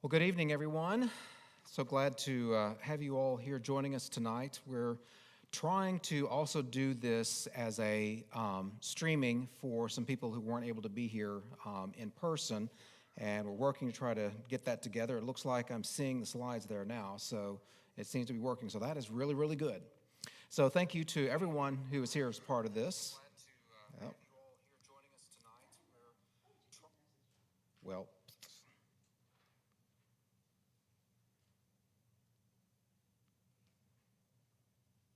Well, good evening, everyone. So glad to have you all here joining us tonight. We're trying to also do this as a streaming for some people who weren't able to be here in person, and we're working to try to get that together. It looks like I'm seeing the slides there now, so it seems to be working. So that is really, really good. So thank you to everyone who is here as part of this. Yep. Well,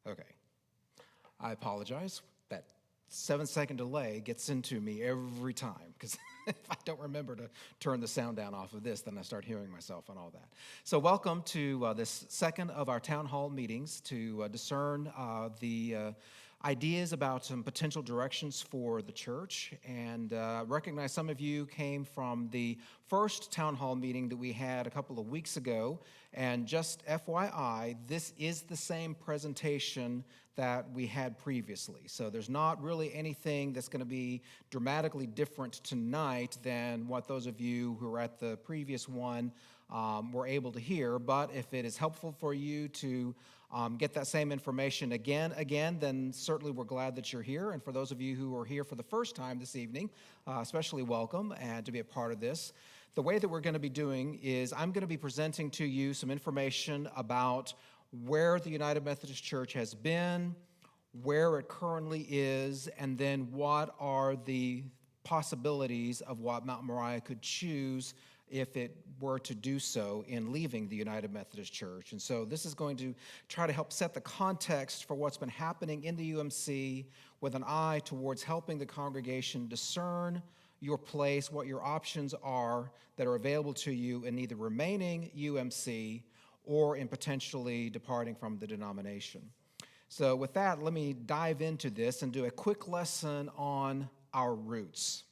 okay. I apologize. That 7-second delay gets into me every time because if I don't remember to turn the sound down off of this, then I start hearing myself and all that. So welcome to this second of our town hall meetings to discern the ideas about some potential directions for the church, and recognize some of you came from the first town hall meeting that we had a couple of weeks ago. And just FYI, this is the same presentation that we had previously. So there's not really anything that's going to be dramatically different tonight than what those of you who were at the previous one were able to hear. But if it is helpful for you to get that same information again, then certainly we're glad that you're here. And for those of you who are here for the first time this evening, especially welcome and to be a part of this. The way that we're going to be doing is I'm going to be presenting to you some information about where the United Methodist Church has been, where it currently is, and then what are the possibilities of what Mount Moriah could choose if it were to do so in leaving the United Methodist Church. And so this is going to try to help set the context for what's been happening in the UMC with an eye towards helping the congregation discern your place, what your options are that are available to you in either remaining UMC or in potentially departing from the denomination. So with that, let me dive into this and do a quick lesson on our roots.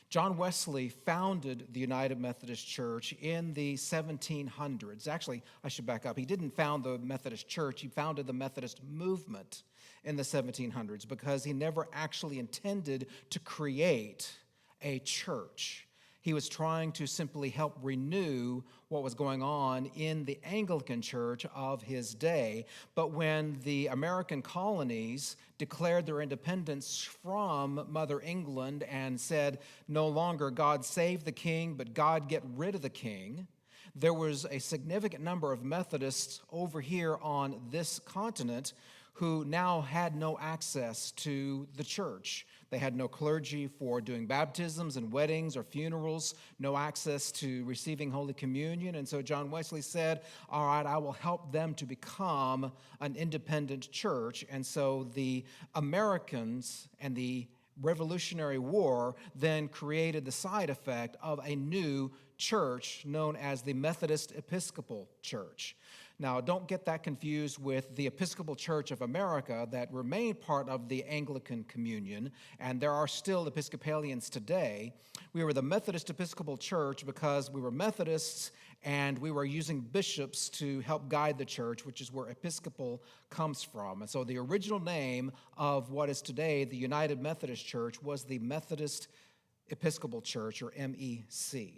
John Wesley founded the United Methodist Church in the 1700s. Actually, I should back up. He didn't found the Methodist Church. He founded the Methodist movement in the 1700s because he never actually intended to create a church. He was trying to simply help renew what was going on in the Anglican Church of his day. But when the American colonies declared their independence from Mother England and said, no longer God save the king, but God get rid of the king, there was a significant number of Methodists over here on this continent who now had no access to the church. They had no clergy for doing baptisms and weddings or funerals, no access to receiving Holy Communion. And so John Wesley said, all right, I will help them to become an independent church. And so the Americans and the Revolutionary War then created the side effect of a new church known as the Methodist Episcopal Church. Now, don't get that confused with the Episcopal Church of America that remained part of the Anglican Communion, and there are still Episcopalians today. We were the Methodist Episcopal Church because we were Methodists and we were using bishops to help guide the church, which is where Episcopal comes from. And so the original name of what is today the United Methodist Church was the Methodist Episcopal Church, or MEC.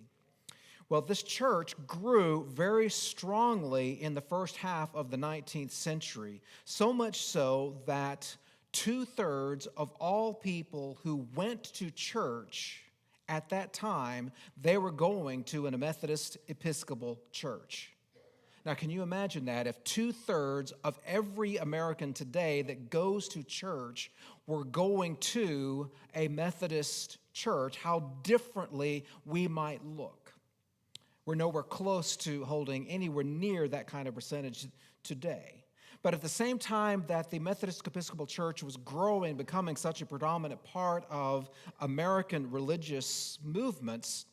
Well, this church grew very strongly in the first half of the 19th century, so much so that 2/3 of all people who went to church at that time, they were going to a Methodist Episcopal church. Now, can you imagine that if 2/3 of every American today that goes to church were going to a Methodist church, how differently we might look? We're nowhere close to holding anywhere near that kind of percentage today. But at the same time that the Methodist Episcopal Church was growing, becoming such a predominant part of American religious movements,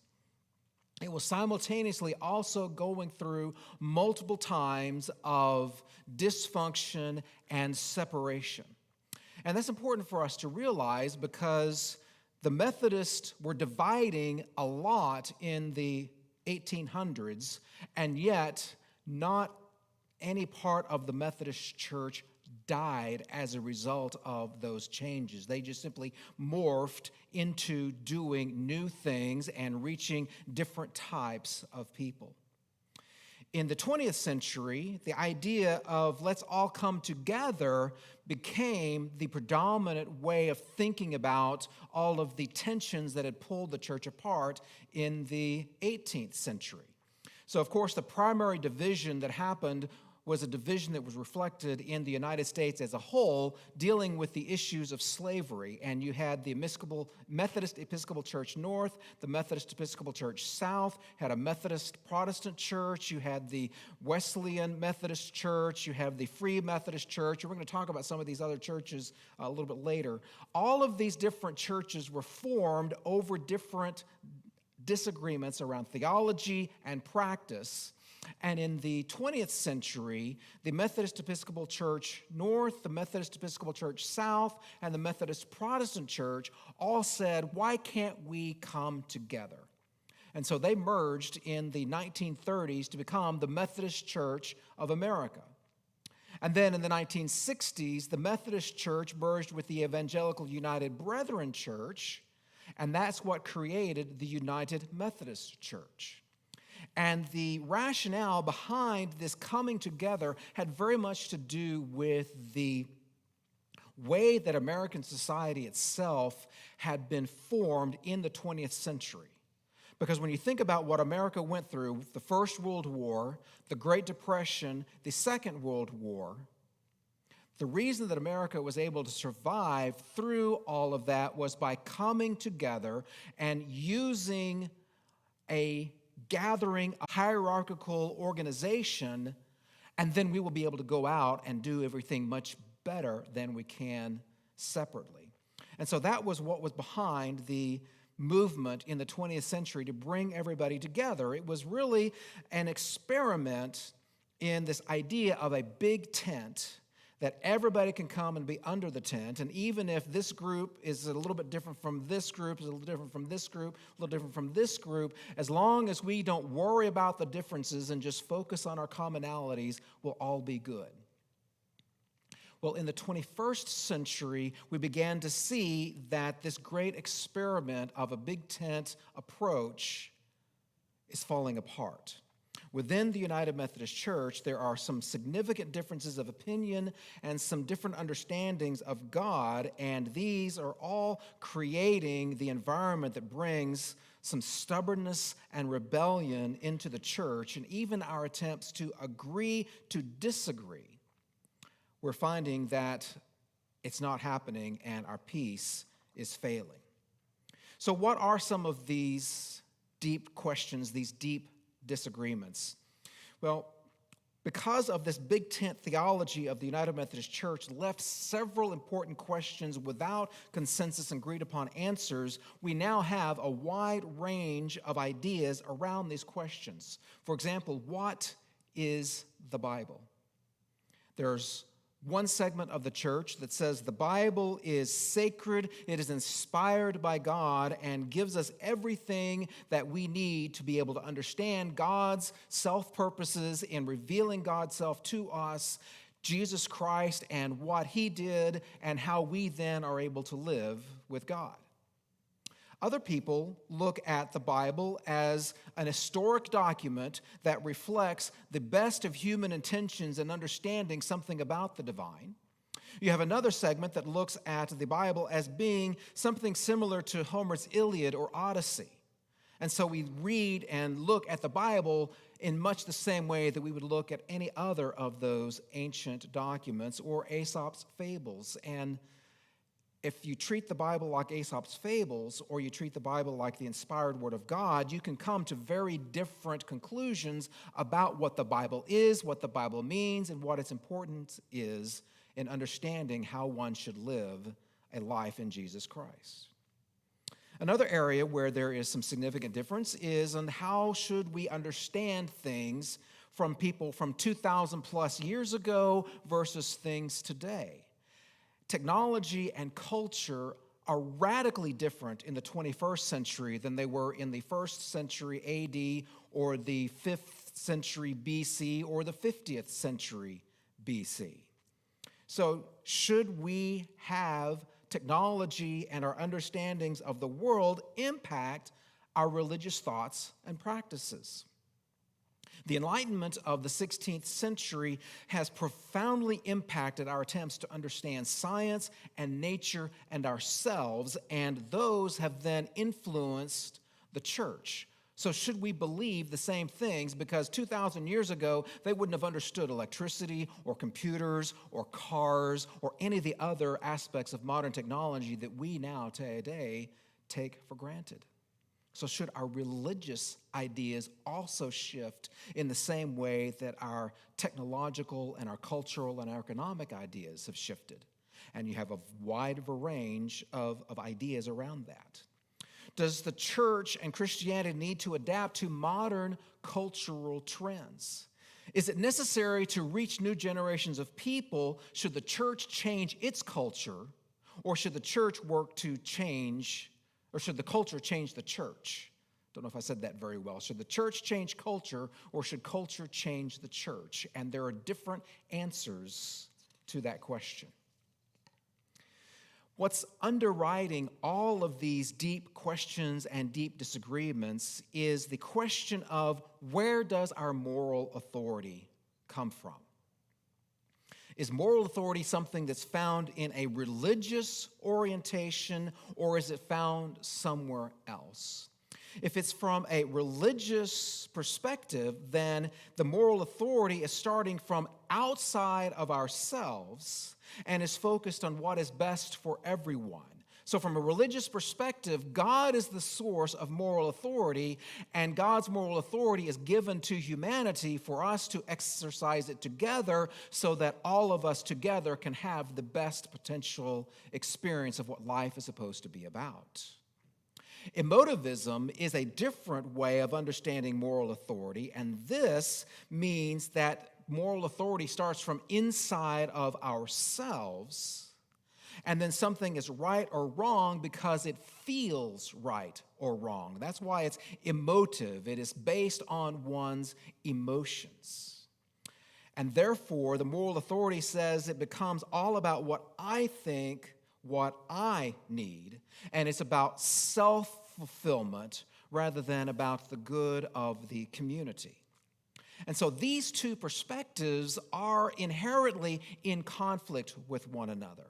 it was simultaneously also going through multiple times of dysfunction and separation. And that's important for us to realize because the Methodists were dividing a lot in the 1800s, and yet not any part of the Methodist Church died as a result of those changes. They just simply morphed into doing new things and reaching different types of people. In the 20th century, the idea of let's all come together became the predominant way of thinking about all of the tensions that had pulled the church apart in the 18th century. So, of course, the primary division that happened was a division that was reflected in the United States as a whole, dealing with the issues of slavery. And you had the Methodist Episcopal Church North, the Methodist Episcopal Church South, had a Methodist Protestant church, you had the Wesleyan Methodist Church, you have the Free Methodist Church, and we're going to talk about some of these other churches a little bit later. All of these different churches were formed over different disagreements around theology and practice. And in the 20th century, the Methodist Episcopal Church North, the Methodist Episcopal Church South, and the Methodist Protestant Church all said, why can't we come together? And so they merged in the 1930s to become the Methodist Church of America. And then in the 1960s, the Methodist Church merged with the Evangelical United Brethren Church, and that's what created the United Methodist Church. And the rationale behind this coming together had very much to do with the way that American society itself had been formed in the 20th century. Because when you think about what America went through, the First World War, the Great Depression, the Second World War, the reason that America was able to survive through all of that was by coming together and using a gathering, a hierarchical organization, and then we will be able to go out and do everything much better than we can separately. And so that was what was behind the movement in the 20th century to bring everybody together. It was really an experiment in this idea of a big tent that everybody can come and be under the tent, and even if this group is a little bit different from this group, is a little different from this group, a little different from this group, as long as we don't worry about the differences and just focus on our commonalities, we'll all be good. Well, in the 21st century, we began to see that this great experiment of a big tent approach is falling apart. Within the United Methodist Church, there are some significant differences of opinion and some different understandings of God, and these are all creating the environment that brings some stubbornness and rebellion into the church, and even our attempts to agree to disagree. We're finding that it's not happening and our peace is failing. So what are some of these deep questions, these deep disagreements? Well, because of this big tent theology of the United Methodist Church left several important questions without consensus and agreed upon answers, we now have a wide range of ideas around these questions. For example, what is the Bible? There's one segment of the church that says the Bible is sacred, it is inspired by God, and gives us everything that we need to be able to understand God's self-purposes in revealing God's self to us, Jesus Christ and what He did, and how we then are able to live with God. Other people look at the Bible as an historic document that reflects the best of human intentions and understanding something about the divine. You have another segment that looks at the Bible as being something similar to Homer's Iliad or Odyssey. And so we read and look at the Bible in much the same way that we would look at any other of those ancient documents or Aesop's fables. And if you treat the Bible like Aesop's fables, or you treat the Bible like the inspired Word of God, you can come to very different conclusions about what the Bible is, what the Bible means, and what its importance is in understanding how one should live a life in Jesus Christ. Another area where there is some significant difference is on how should we understand things from people from 2,000 plus years ago versus things today. Technology and culture are radically different in the 21st century than they were in the 1st century AD or the 5th century BC or the 50th century BC. So should we have technology and our understandings of the world impact our religious thoughts and practices? The Enlightenment of the 16th century has profoundly impacted our attempts to understand science and nature and ourselves, and those have then influenced the church. So should we believe the same things? Because 2,000 years ago, they wouldn't have understood electricity or computers or cars or any of the other aspects of modern technology that we now today take for granted. So should our religious ideas also shift in the same way that our technological and our cultural and our economic ideas have shifted? And you have a wide range of ideas around that. Does the church and Christianity need to adapt to modern cultural trends? Is it necessary to reach new generations of people? Should the church change its culture, or should the church work to change, or should the culture change the church? Don't know if I said that very well. Should the church change culture, or should culture change the church? And there are different answers to that question. What's underwriting all of these deep questions and deep disagreements is the question of, where does our moral authority come from? Is moral authority something that's found in a religious orientation, or is it found somewhere else? If it's from a religious perspective, then the moral authority is starting from outside of ourselves and is focused on what is best for everyone. So from a religious perspective, God is the source of moral authority, and God's moral authority is given to humanity for us to exercise it together so that all of us together can have the best potential experience of what life is supposed to be about. Emotivism is a different way of understanding moral authority, and this means that moral authority starts from inside of ourselves, and then something is right or wrong because it feels right or wrong. That's why it's emotive. It is based on one's emotions. And therefore, the moral authority says it becomes all about what I think, what I need, and it's about self-fulfillment rather than about the good of the community. And so these two perspectives are inherently in conflict with one another.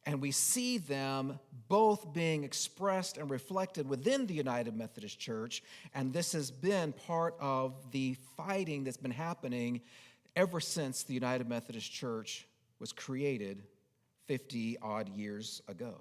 And we see them both being expressed and reflected within the United Methodist Church, and this has been part of the fighting that's been happening ever since the United Methodist Church was created 50-odd years ago.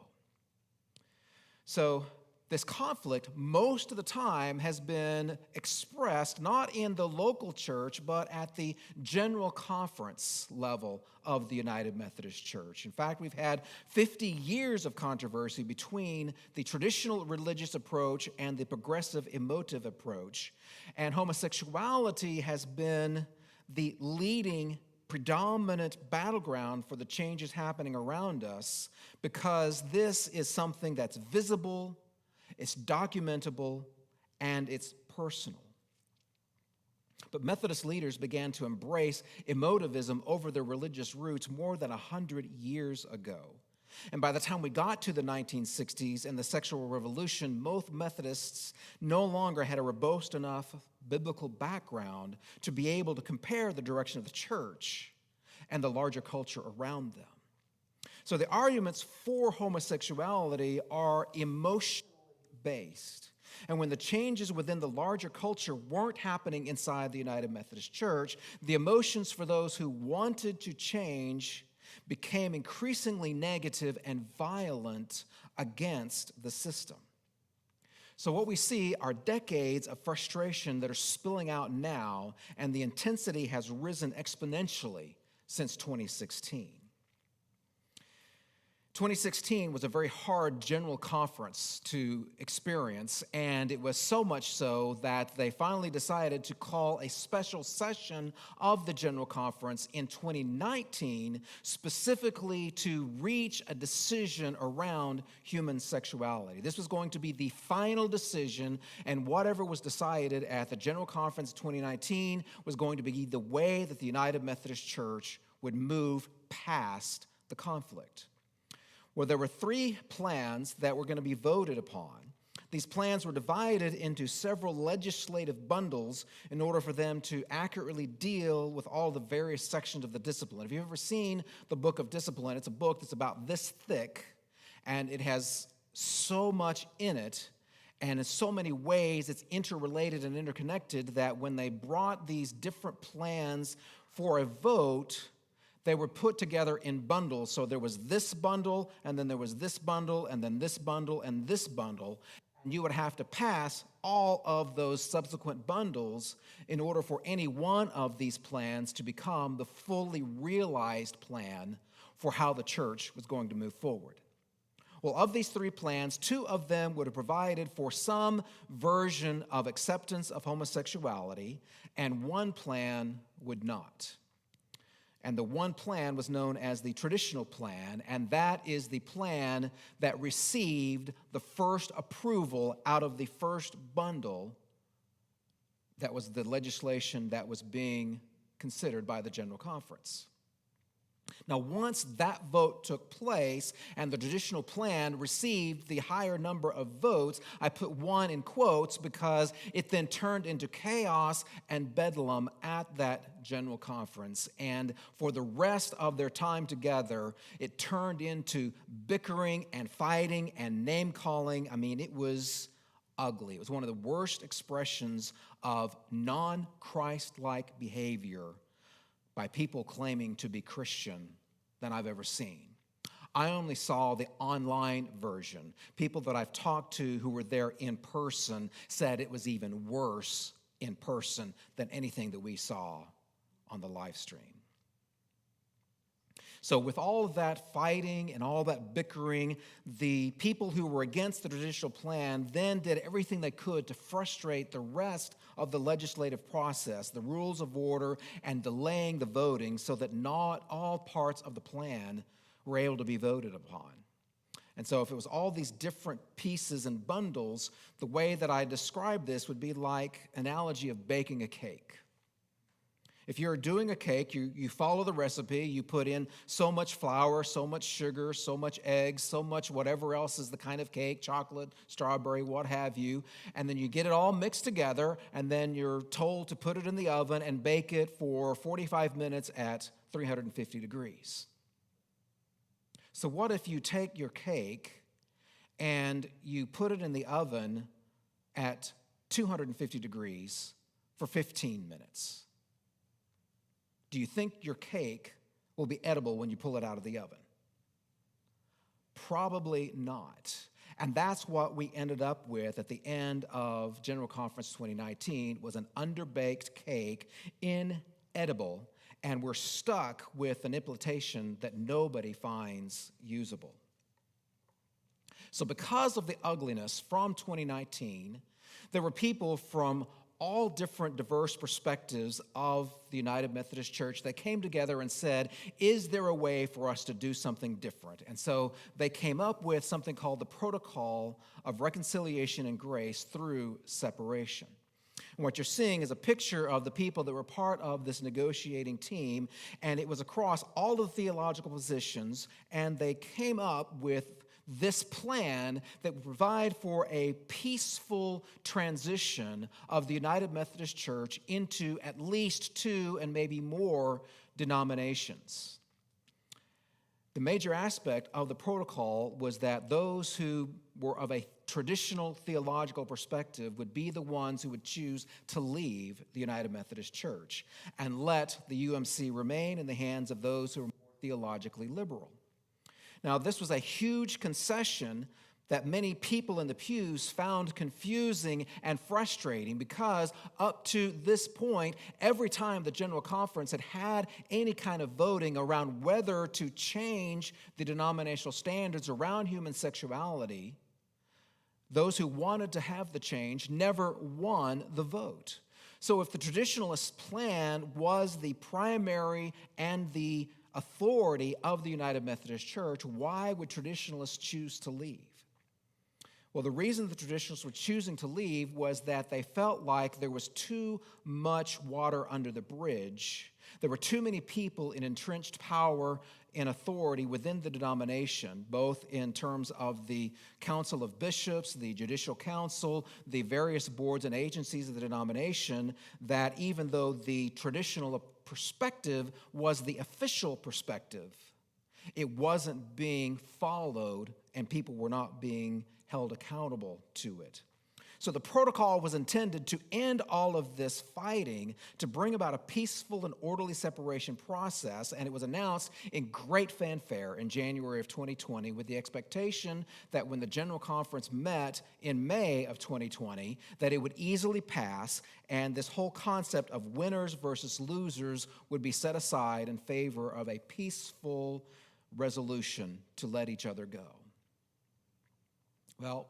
So this conflict, most of the time, has been expressed not in the local church, but at the general conference level of the United Methodist Church. In fact, we've had 50 years of controversy between the traditional religious approach and the progressive emotive approach. And homosexuality has been the leading predominant battleground for the changes happening around us, because this is something that's visible, it's documentable, and it's personal. But Methodist leaders began to embrace emotivism over their religious roots more than 100 years ago. And by the time we got to the 1960s and the sexual revolution, most Methodists no longer had a robust enough biblical background to be able to compare the direction of the church and the larger culture around them. So the arguments for homosexuality are emotional based. And when the changes within the larger culture weren't happening inside the United Methodist Church, the emotions for those who wanted to change became increasingly negative and violent against the system. So what we see are decades of frustration that are spilling out now, and the intensity has risen exponentially since 2016. 2016 was a very hard general conference to experience, and it was so much so that they finally decided to call a special session of the general conference in 2019 specifically to reach a decision around human sexuality. This was going to be the final decision, and whatever was decided at the general conference 2019 was going to be the way that the United Methodist Church would move past the conflict. Well, there were 3 plans that were going to be voted upon. These plans were divided into several legislative bundles in order for them to accurately deal with all the various sections of the discipline. If you've ever seen the book of discipline, it's a book that's about this thick, and it has so much in it, and in so many ways it's interrelated and interconnected that when they brought these different plans for a vote, they were put together in bundles. So there was this bundle, and then there was this bundle, and then this bundle, and this bundle. And you would have to pass all of those subsequent bundles in order for any one of these plans to become the fully realized plan for how the church was going to move forward. Well, of these 3 plans, 2 of them would have provided for some version of acceptance of homosexuality, and 1 plan would not. And the 1 plan was known as the traditional plan, and that is the plan that received the first approval out of the first bundle that was the legislation that was being considered by the General Conference. Now, once that vote took place and the traditional plan received the higher number of votes, I put 1 in quotes because it then turned into chaos and bedlam at that General Conference. And for the rest of their time together, it turned into bickering and fighting and name-calling. I mean, it was ugly. It was one of the worst expressions of non-Christ-like behavior by people claiming to be Christian than I've ever seen. I only saw the online version. People that I've talked to who were there in person said it was even worse in person than anything that we saw on the live stream. So with all of that fighting and all that bickering, the people who were against the traditional plan then did everything they could to frustrate the rest of the legislative process, the rules of order, and delaying the voting so that not all parts of the plan were able to be voted upon. And so if it was all these different pieces and bundles, the way that I describe this would be like an analogy of baking a cake. If you're doing a cake, you follow the recipe, you put in so much flour, so much sugar, so much eggs, so much whatever else is the kind of cake, chocolate, strawberry, what have you, and then you get it all mixed together, and then you're told to put it in the oven and bake it for 45 minutes at 350 degrees. So what if you take your cake and you put it in the oven at 250 degrees for 15 minutes? Do you think your cake will be edible when you pull it out of the oven? Probably not. And that's what we ended up with at the end of General Conference 2019 was an underbaked cake, inedible, and we're stuck with an implementation that nobody finds usable. So because of the ugliness from 2019, there were people from all different diverse perspectives of the United Methodist Church that came together and said, is there a way for us to do something different? And so they came up with something called the Protocol of Reconciliation and Grace through Separation. And what you're seeing is a picture of the people that were part of this negotiating team, and it was across all the theological positions, and they came up with this plan that would provide for a peaceful transition of the United Methodist Church into at least 2 and maybe more denominations. The major aspect of the protocol was that those who were of a traditional theological perspective would be the ones who would choose to leave the United Methodist Church and let the UMC remain in the hands of those who are more theologically liberal. Now, this was a huge concession that many people in the pews found confusing and frustrating because up to this point, every time the General Conference had had any kind of voting around whether to change the denominational standards around human sexuality, those who wanted to have the change never won the vote. So if the traditionalist plan was the primary and the authority of the United Methodist Church, why would traditionalists choose to leave? Well, the reason the traditionalists were choosing to leave was that they felt like there was too much water under the bridge. There were too many people in entrenched power and authority within the denomination, both in terms of the Council of Bishops, the Judicial Council, the various boards and agencies of the denomination, that even though the traditional perspective was the official perspective, it wasn't being followed and people were not being held accountable to it. So the protocol was intended to end all of this fighting, to bring about a peaceful and orderly separation process, and it was announced in great fanfare in January of 2020 with the expectation that when the General Conference met in May of 2020, that it would easily pass, and this whole concept of winners versus losers would be set aside in favor of a peaceful resolution to let each other go. Well,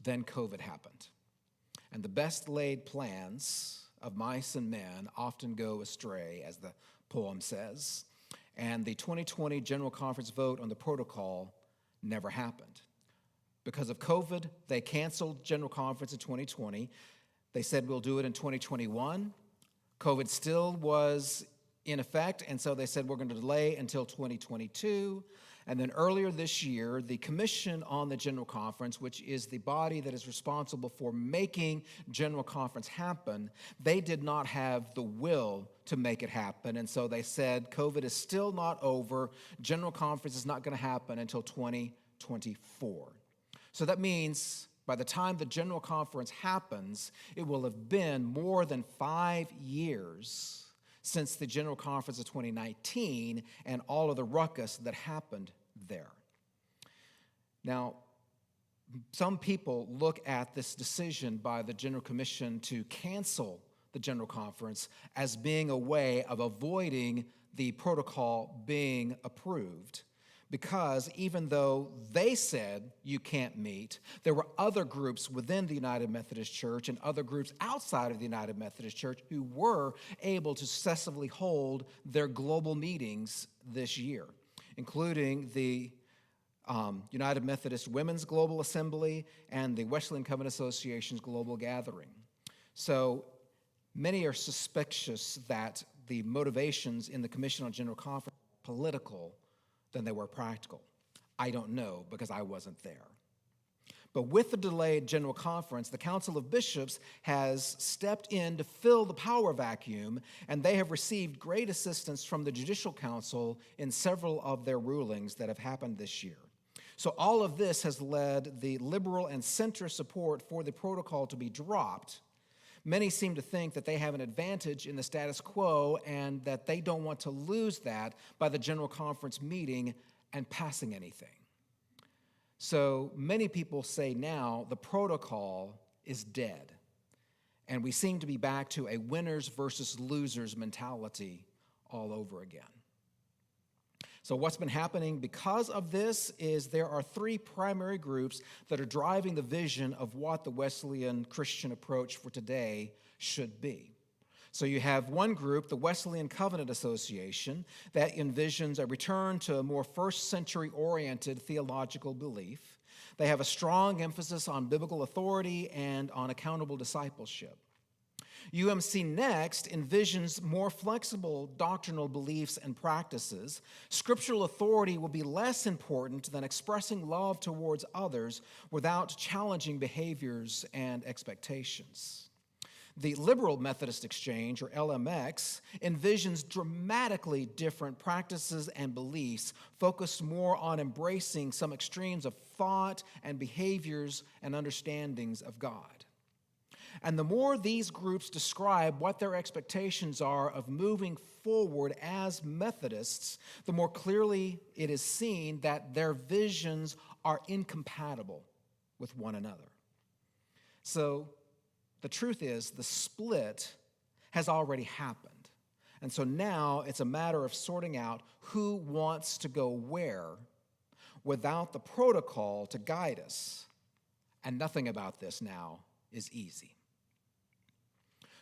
then COVID happened. And the best laid plans of mice and men often go astray, as the poem says. And the 2020 General Conference vote on the protocol never happened. Because of COVID, they canceled General Conference in 2020. They said we'll do it in 2021. COVID still was in effect, and so they said we're going to delay until 2022. And then earlier this year, the Commission on the General Conference, which is the body that is responsible for making General Conference happen, they did not have the will to make it happen. And so they said COVID is still not over. General Conference is not going to happen until 2024. So that means by the time the General Conference happens, it will have been more than 5 years since the General Conference of 2019 and all of the ruckus that happened there. Now, some people look at this decision by the General Commission to cancel the General Conference as being a way of avoiding the protocol being approved, because even though they said you can't meet, there were other groups within the United Methodist Church and other groups outside of the United Methodist Church who were able to successfully hold their global meetings this year, including the United Methodist Women's Global Assembly and the Wesleyan Covenant Association's Global Gathering. So many are suspicious that the motivations in the Commission on General Conference are political than they were practical. I don't know, because I wasn't there. But with the delayed General Conference, the Council of Bishops has stepped in to fill the power vacuum, and they have received great assistance from the Judicial Council in several of their rulings that have happened this year. So all of this has led the liberal and centrist support for the protocol to be dropped. Many seem to think that they have an advantage in the status quo and that they don't want to lose that by the General Conference meeting and passing anything. So many people say now the protocol is dead, and we seem to be back to a winners versus losers mentality all over again. So what's been happening because of this is there are 3 primary groups that are driving the vision of what the Wesleyan Christian approach for today should be. So you have one group, the Wesleyan Covenant Association, that envisions a return to a more first-century-oriented theological belief. They have a strong emphasis on biblical authority and on accountable discipleship. UMC Next envisions more flexible doctrinal beliefs and practices. Scriptural authority will be less important than expressing love towards others without challenging behaviors and expectations. The Liberal Methodist Exchange, or LMX, envisions dramatically different practices and beliefs focused more on embracing some extremes of thought and behaviors and understandings of God. And the more these groups describe what their expectations are of moving forward as Methodists, the more clearly it is seen that their visions are incompatible with one another. So the truth is, the split has already happened. And so now it's a matter of sorting out who wants to go where without the protocol to guide us. And nothing about this now is easy.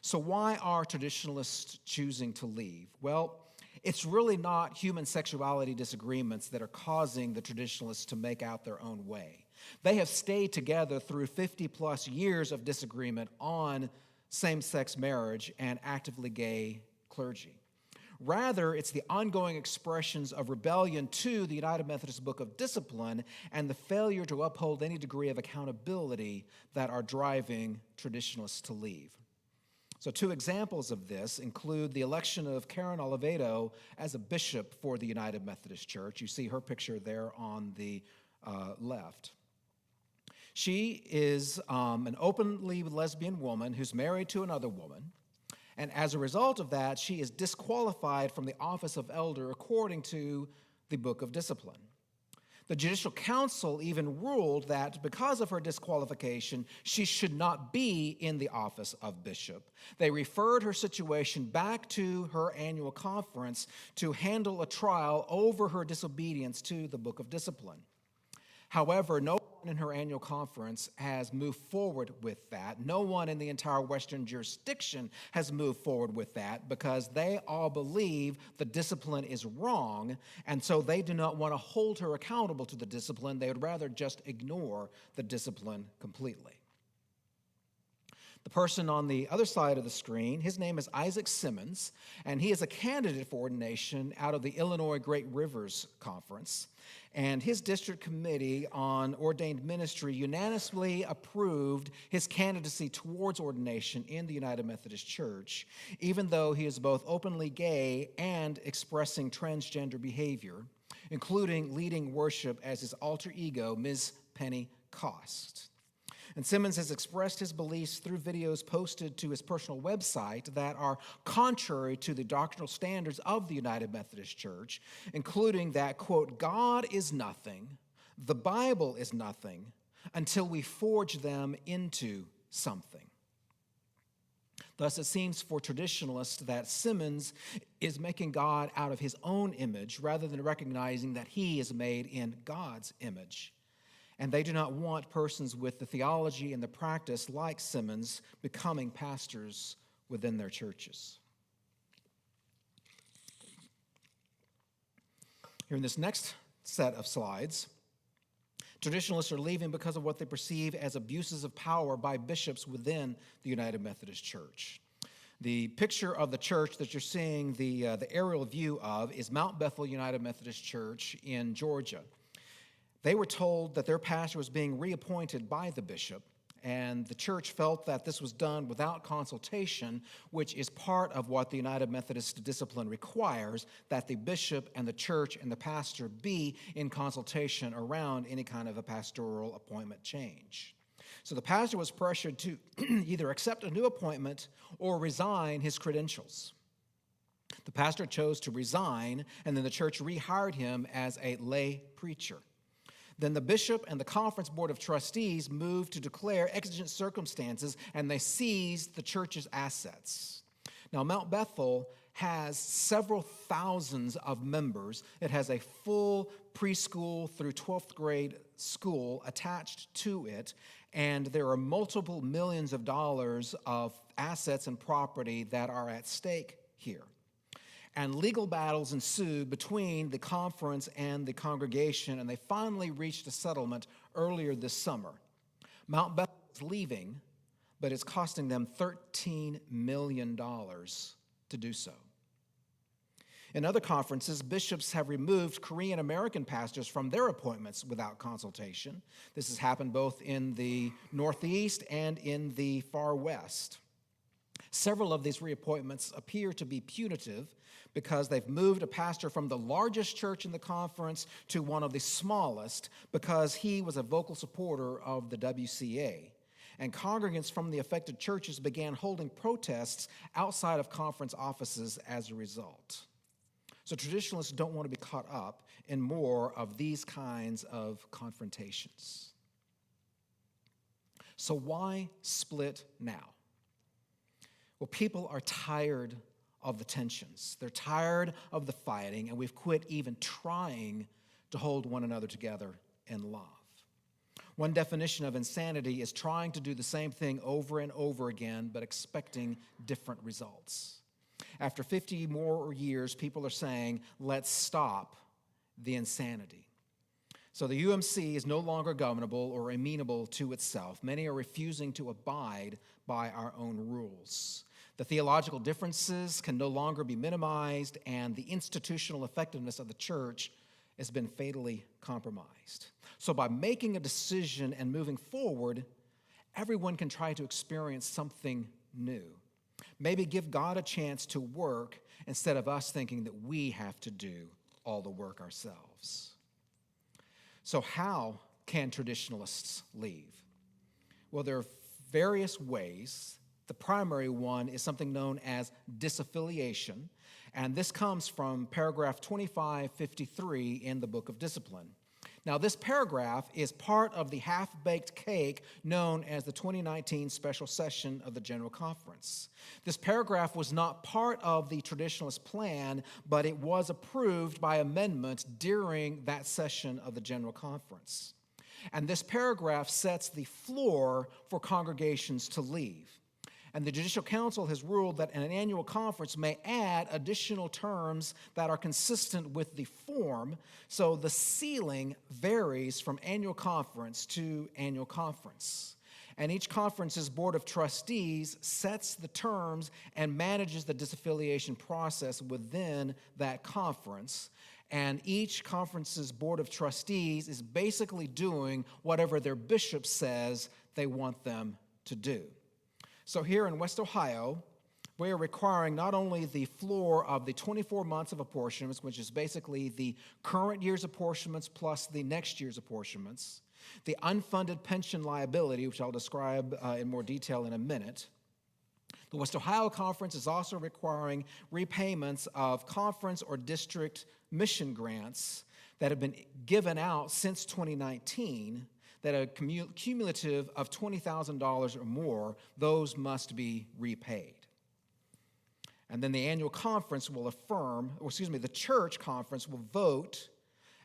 So why are traditionalists choosing to leave? Well, it's really not human sexuality disagreements that are causing the traditionalists to make out their own way. They have stayed together through 50-plus years of disagreement on same-sex marriage and actively gay clergy. Rather, it's the ongoing expressions of rebellion to the United Methodist Book of Discipline and the failure to uphold any degree of accountability that are driving traditionalists to leave. So 2 examples of this include the election of Karen Oliveto as a bishop for the United Methodist Church. You see her picture there on the left. She is an openly lesbian woman who's married to another woman. And as a result of that, she is disqualified from the office of elder according to the Book of Discipline. The Judicial Council even ruled that because of her disqualification, she should not be in the office of bishop. They referred her situation back to her annual conference to handle a trial over her disobedience to the Book of Discipline. However, no one in her annual conference has moved forward with that. No one in the entire Western jurisdiction has moved forward with that because they all believe the discipline is wrong, and so they do not want to hold her accountable to the discipline. They would rather just ignore the discipline completely. The person on the other side of the screen, his name is Isaac Simmons, and he is a candidate for ordination out of the Illinois Great Rivers Conference. And his district committee on ordained ministry unanimously approved his candidacy towards ordination in the United Methodist Church, even though he is both openly gay and expressing transgender behavior, including leading worship as his alter ego, Ms. Penny Cost. And Simmons has expressed his beliefs through videos posted to his personal website that are contrary to the doctrinal standards of the United Methodist Church, including that, quote, God is nothing, the Bible is nothing, until we forge them into something. Thus, it seems for traditionalists that Simmons is making God out of his own image rather than recognizing that he is made in God's image. And they do not want persons with the theology and the practice like Simmons becoming pastors within their churches. Here in this next set of slides, traditionalists are leaving because of what they perceive as abuses of power by bishops within the United Methodist Church. The picture of the church that you're seeing the aerial view of is Mount Bethel United Methodist Church in Georgia. They were told that their pastor was being reappointed by the bishop, and the church felt that this was done without consultation, which is part of what the United Methodist discipline requires, that the bishop and the church and the pastor be in consultation around any kind of a pastoral appointment change. So the pastor was pressured to either accept a new appointment or resign his credentials. The pastor chose to resign, and then the church rehired him as a lay preacher. Then the bishop and the conference board of trustees moved to declare exigent circumstances, and they seized the church's assets. Now, Mount Bethel has several thousands of members. It has a full preschool through 12th grade school attached to it, and there are multiple millions of dollars of assets and property that are at stake here. And legal battles ensued between the conference and the congregation, and they finally reached a settlement earlier this summer. Mount Bethel is leaving, but it's costing them $13 million to do so. In other conferences, bishops have removed Korean American pastors from their appointments without consultation. This has happened both in the Northeast and in the Far West. Several of these reappointments appear to be punitive because they've moved a pastor from the largest church in the conference to one of the smallest because he was a vocal supporter of the WCA. And congregants from the affected churches began holding protests outside of conference offices as a result. So traditionalists don't want to be caught up in more of these kinds of confrontations. So why split now? Well, people are tired of the tensions. They're tired of the fighting, and we've quit even trying to hold one another together in love. One definition of insanity is trying to do the same thing over and over again, but expecting different results. After 50 more years, people are saying, let's stop the insanity. So the UMC is no longer governable or amenable to itself. Many are refusing to abide by our own rules. The theological differences can no longer be minimized, and the institutional effectiveness of the church has been fatally compromised. So by making a decision and moving forward, everyone can try to experience something new. Maybe give God a chance to work instead of us thinking that we have to do all the work ourselves. So how can traditionalists leave? Well, there are various ways. The primary one is something known as disaffiliation, and this comes from paragraph 2553 in the Book of Discipline. Now, this paragraph is part of the half-baked cake known as the 2019 special session of the General Conference. This paragraph was not part of the traditionalist plan, but it was approved by amendment during that session of the General Conference. And this paragraph sets the floor for congregations to leave. And the Judicial Council has ruled that an annual conference may add additional terms that are consistent with the form, so the ceiling varies from annual conference to annual conference. And each conference's board of trustees sets the terms and manages the disaffiliation process within that conference. And each conference's board of trustees is basically doing whatever their bishop says they want them to do. So here in West Ohio, we are requiring not only the floor of the 24 months of apportionments, which is basically the current year's apportionments plus the next year's apportionments, the unfunded pension liability, which I'll describe in more detail in a minute. The West Ohio Conference is also requiring repayments of conference or district mission grants that have been given out since 2019 that are cumulative of $20,000 or more. Those must be repaid. And then the annual conference will the church conference will vote,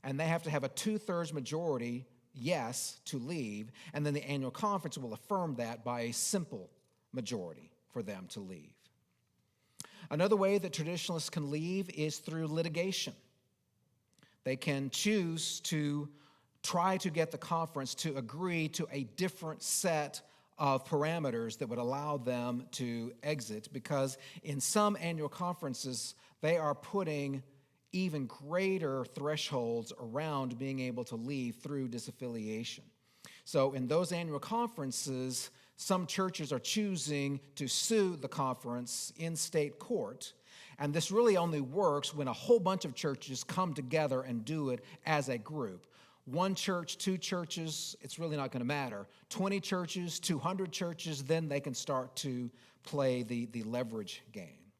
and they have to have a 2/3 majority yes to leave, and then the annual conference will affirm that by a simple majority for them to leave. Another way that traditionalists can leave is through litigation. They can choose to try to get the conference to agree to a different set of parameters that would allow them to exit, because in some annual conferences, they are putting even greater thresholds around being able to leave through disaffiliation. So in those annual conferences, some churches are choosing to sue the conference in state court, and this really only works when a whole bunch of churches come together and do it as a group. One church, two churches, it's really not going to matter. 20 churches, 200 churches, then they can start to play the leverage game.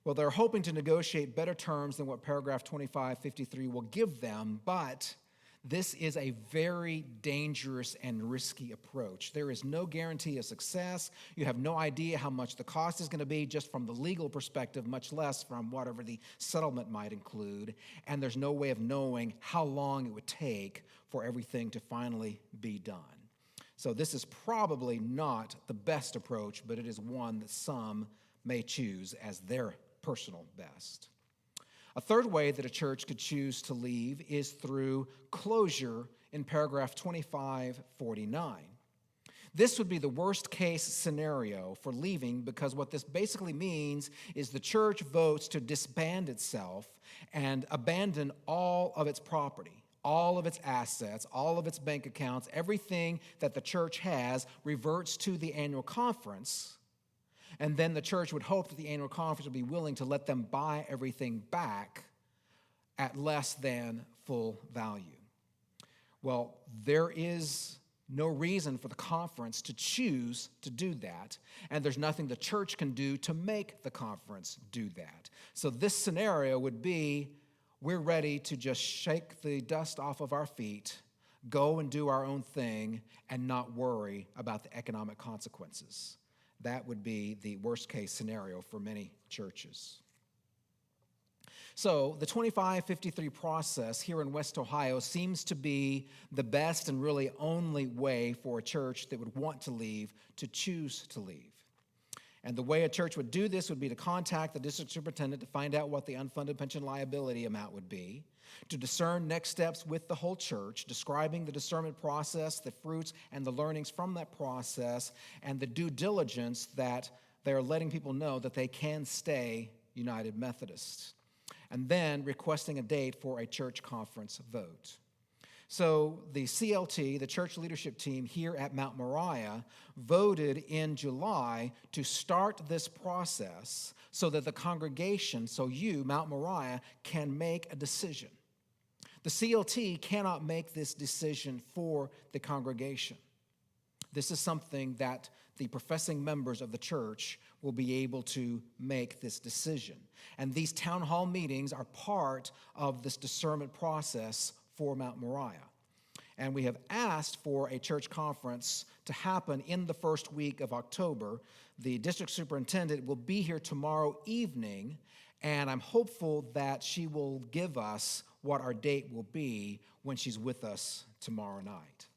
Well, they're hoping to negotiate better terms than what paragraph 2553 will give them, but this is a very dangerous and risky approach. There is no guarantee of success. You have no idea how much the cost is going to be just from the legal perspective, much less from whatever the settlement might include. And there's no way of knowing how long it would take for everything to finally be done. So this is probably not the best approach, but it is one that some may choose as their personal best. A third way that a church could choose to leave is through closure in paragraph 2549. This would be the worst case scenario for leaving, because what this basically means is the church votes to disband itself and abandon all of its property, all of its assets, all of its bank accounts. Everything that the church has reverts to the annual conference. And then the church would hope that the annual conference would be willing to let them buy everything back at less than full value. Well, there is no reason for the conference to choose to do that, and there's nothing the church can do to make the conference do that. So this scenario would be, we're ready to just shake the dust off of our feet, go and do our own thing, and not worry about the economic consequences. That would be the worst case scenario for many churches. So the 2553 process here in West Ohio seems to be the best and really only way for a church that would want to leave to choose to leave. And the way a church would do this would be to contact the district superintendent to find out what the unfunded pension liability amount would be, to discern next steps with the whole church, describing the discernment process, the fruits and the learnings from that process, and the due diligence that they're letting people know that they can stay United Methodists. And then requesting a date for a church conference vote. So the CLT, the church leadership team here at Mount Moriah, voted in July to start this process so that the congregation, so you, Mount Moriah, can make a decision. The CLT cannot make this decision for the congregation. This is something that the professing members of the church will be able to make this decision. And these town hall meetings are part of this discernment process for Mount Moriah. And we have asked for a church conference to happen in the first week of October. The district superintendent will be here tomorrow evening, and I'm hopeful that she will give us what our date will be when she's with us tomorrow night.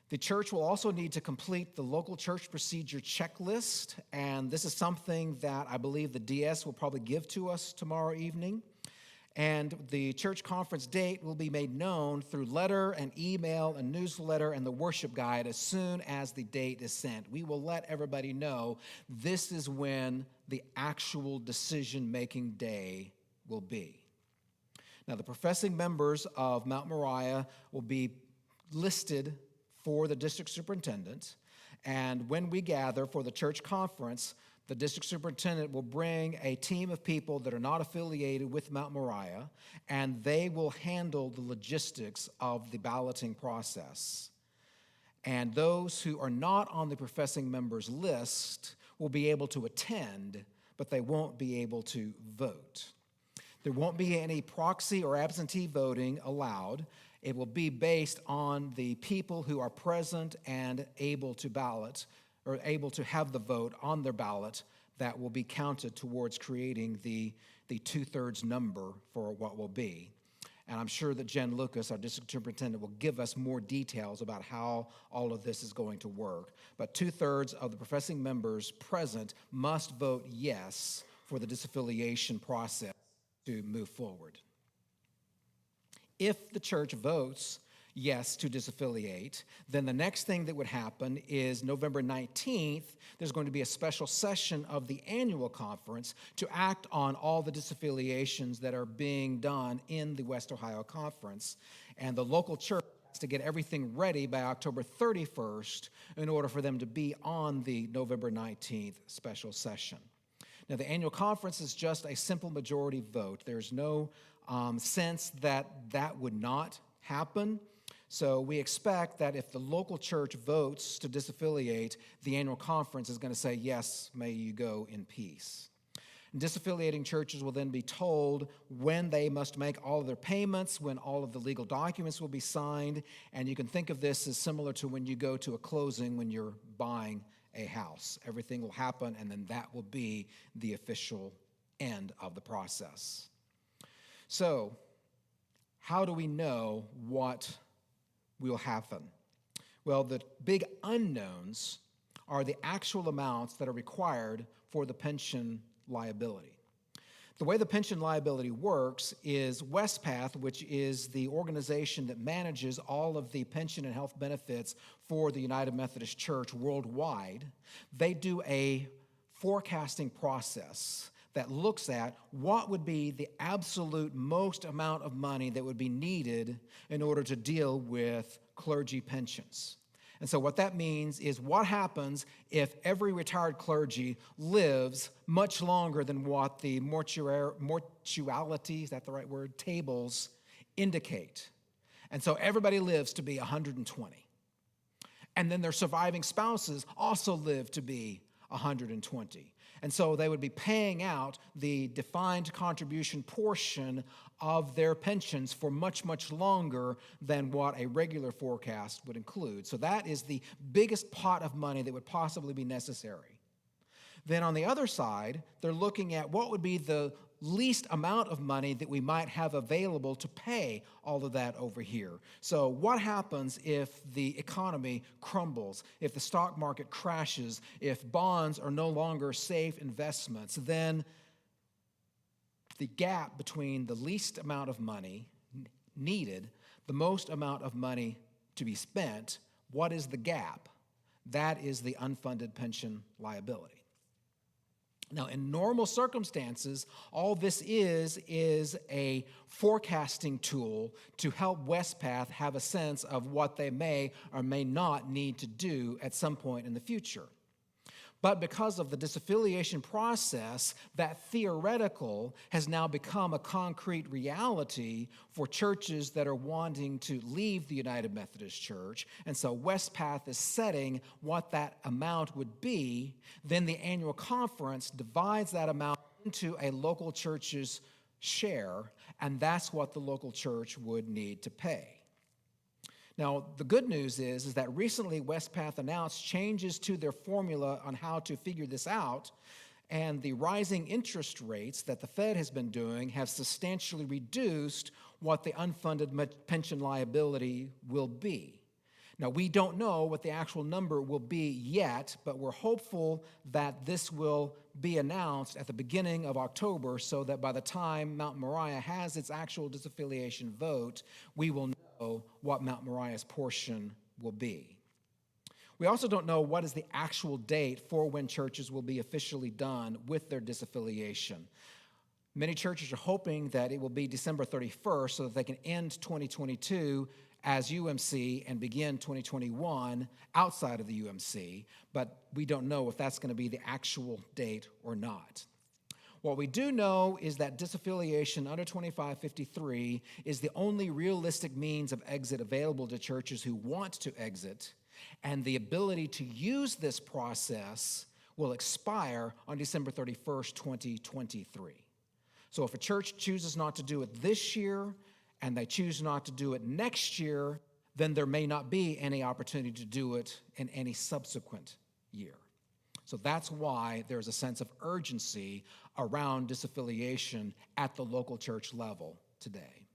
The church will also need to complete the local church procedure checklist, and this is something that I believe the DS will probably give to us tomorrow evening. And the church conference date will be made known through letter and email and newsletter and the worship guide as soon as the date is sent. We will let everybody know this is when the actual decision-making day will be. Now, the professing members of Mount Moriah will be listed for the district superintendent, and when we gather for the church conference, the district superintendent will bring a team of people that are not affiliated with Mount Moriah, and they will handle the logistics of the balloting process. And those who are not on the professing members list will be able to attend, but they won't be able to vote. There won't be any proxy or absentee voting allowed. It will be based on the people who are present and able to ballot, or able to have the vote on their ballot that will be counted towards creating the two-thirds number for what will be. And I'm sure that Jen Lucas, our district superintendent, will give us more details about how all of this is going to work. But two-thirds of the professing members present must vote yes for the disaffiliation process to move forward. If the church votes yes to disaffiliate, then the next thing that would happen is November 19th, there's going to be a special session of the annual conference to act on all the disaffiliations that are being done in the West Ohio Conference. And the local church has to get everything ready by October 31st in order for them to be on the November 19th special session. Now, the annual conference is just a simple majority vote. There's no sense that that would not happen. So we expect that if the local church votes to disaffiliate, the annual conference is going to say, yes, may you go in peace. And disaffiliating churches will then be told when they must make all of their payments, when all of the legal documents will be signed, and you can think of this as similar to when you go to a closing when you're buying a house. Everything will happen, and then that will be the official end of the process. So, how do we know what will happen? Well, the big unknowns are the actual amounts that are required for the pension liability. The way the pension liability works is WestPath, which is the organization that manages all of the pension and health benefits for the United Methodist Church worldwide. They do a forecasting process that looks at what would be the absolute most amount of money that would be needed in order to deal with clergy pensions. And so what that means is what happens if every retired clergy lives much longer than what the mortuality, is that the right word, tables indicate. And so everybody lives to be 120. And then their surviving spouses also live to be 120. And so they would be paying out the defined contribution portion of their pensions for much, much longer than what a regular forecast would include. So that is the biggest pot of money that would possibly be necessary. Then on the other side, they're looking at what would be the least amount of money that we might have available to pay all of that over here. So what happens if the economy crumbles, if the stock market crashes, if bonds are no longer safe investments? Then the gap between the least amount of money needed, the most amount of money to be spent, what is the gap? That is the unfunded pension liability. Now, in normal circumstances, all this is a forecasting tool to help Westpath have a sense of what they may or may not need to do at some point in the future. But because of the disaffiliation process, that theoretical has now become a concrete reality for churches that are wanting to leave the United Methodist Church. And so Westpath is setting what that amount would be. Then the annual conference divides that amount into a local church's share, and that's what the local church would need to pay. Now, the good news is that recently Westpath announced changes to their formula on how to figure this out, and the rising interest rates that the Fed has been doing have substantially reduced what the unfunded pension liability will be. Now, we don't know what the actual number will be yet, but we're hopeful that this will be announced at the beginning of October so that by the time Mount Moriah has its actual disaffiliation vote, we will know what Mount Moriah's portion will be. We also don't know what is the actual date for when churches will be officially done with their disaffiliation. Many churches are hoping that it will be December 31st so that they can end 2022 as UMC and begin 2021 outside of the UMC, but we don't know if that's going to be the actual date or not. What we do know is that disaffiliation under 2553 is the only realistic means of exit available to churches who want to exit, and the ability to use this process will expire on December 31st, 2023. So if a church chooses not to do it this year, and they choose not to do it next year, then there may not be any opportunity to do it in any subsequent year. So that's why there's a sense of urgency around disaffiliation at the local church level today.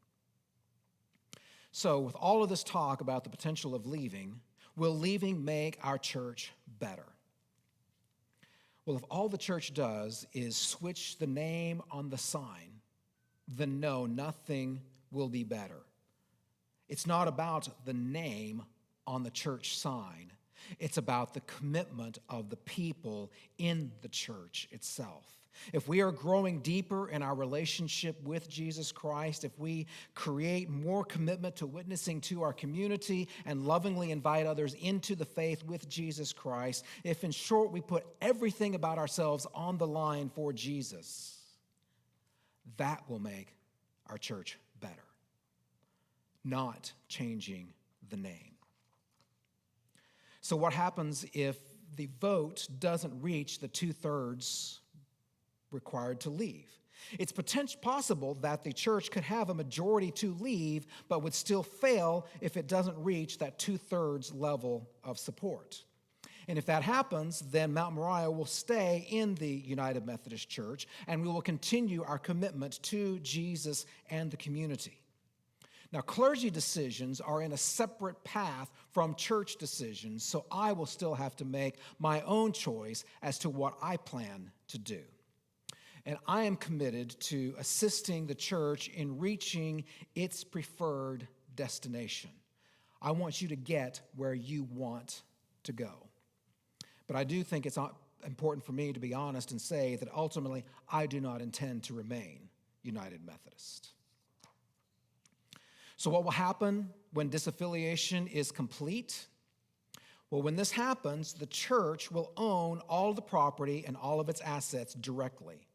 So with all of this talk about the potential of leaving, will leaving make our church better? Well, if all the church does is switch the name on the sign, then no, nothing will be better. It's not about the name on the church sign. It's about the commitment of the people in the church itself. If we are growing deeper in our relationship with Jesus Christ, if we create more commitment to witnessing to our community and lovingly invite others into the faith with Jesus Christ, if in short we put everything about ourselves on the line for Jesus, that will make our church better, not changing the name. So what happens if the vote doesn't reach the 2/3 required to leave? It's possible that the church could have a majority to leave, but would still fail if it doesn't reach that 2/3 level of support. And if that happens, then Mount Moriah will stay in the United Methodist Church, and we will continue our commitment to Jesus and the community. Now, clergy decisions are in a separate path from church decisions, so I will still have to make my own choice as to what I plan to do. And I am committed to assisting the church in reaching its preferred destination. I want you to get where you want to go. But I do think it's important for me to be honest and say that ultimately I do not intend to remain United Methodist. So what will happen when disaffiliation is complete? Well, when this happens, the church will own all the property and all of its assets directly.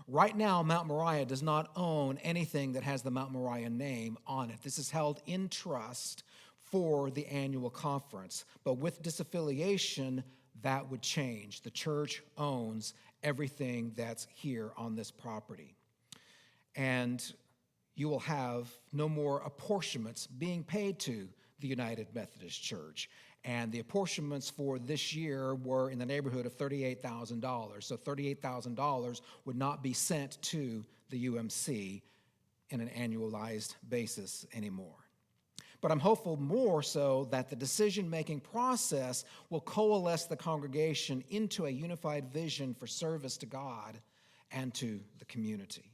Right now, Mount Moriah does not own anything that has the Mount Moriah name on it. This is held in trust for the annual conference. But with disaffiliation, that would change. The church owns everything that's here on this property. And you will have no more apportionments being paid to the United Methodist Church. And the apportionments for this year were in the neighborhood of $38,000. So $38,000 would not be sent to the UMC in an annualized basis anymore. But I'm hopeful more so that the decision-making process will coalesce the congregation into a unified vision for service to God and to the community.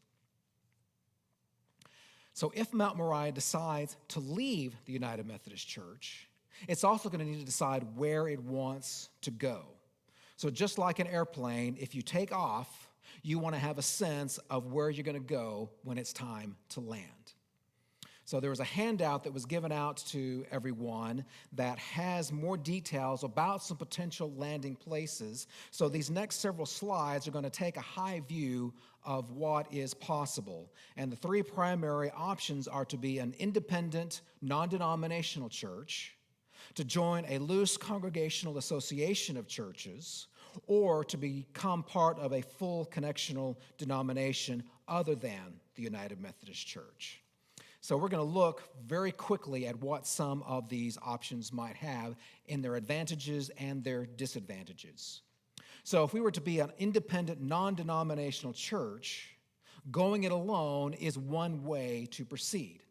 So if Mount Moriah decides to leave the United Methodist Church, it's also going to need to decide where it wants to go. So just like an airplane, if you take off, you want to have a sense of where you're going to go when it's time to land. So there was a handout that was given out to everyone that has more details about some potential landing places. So these next several slides are going to take a high view of what is possible. And the three primary options are to be an independent, non-denominational church, to join a loose congregational association of churches, or to become part of a full connectional denomination other than the United Methodist Church. So we're going to look very quickly at what some of these options might have in their advantages and their disadvantages. So if we were to be an independent, non-denominational church, going it alone is one way to proceed.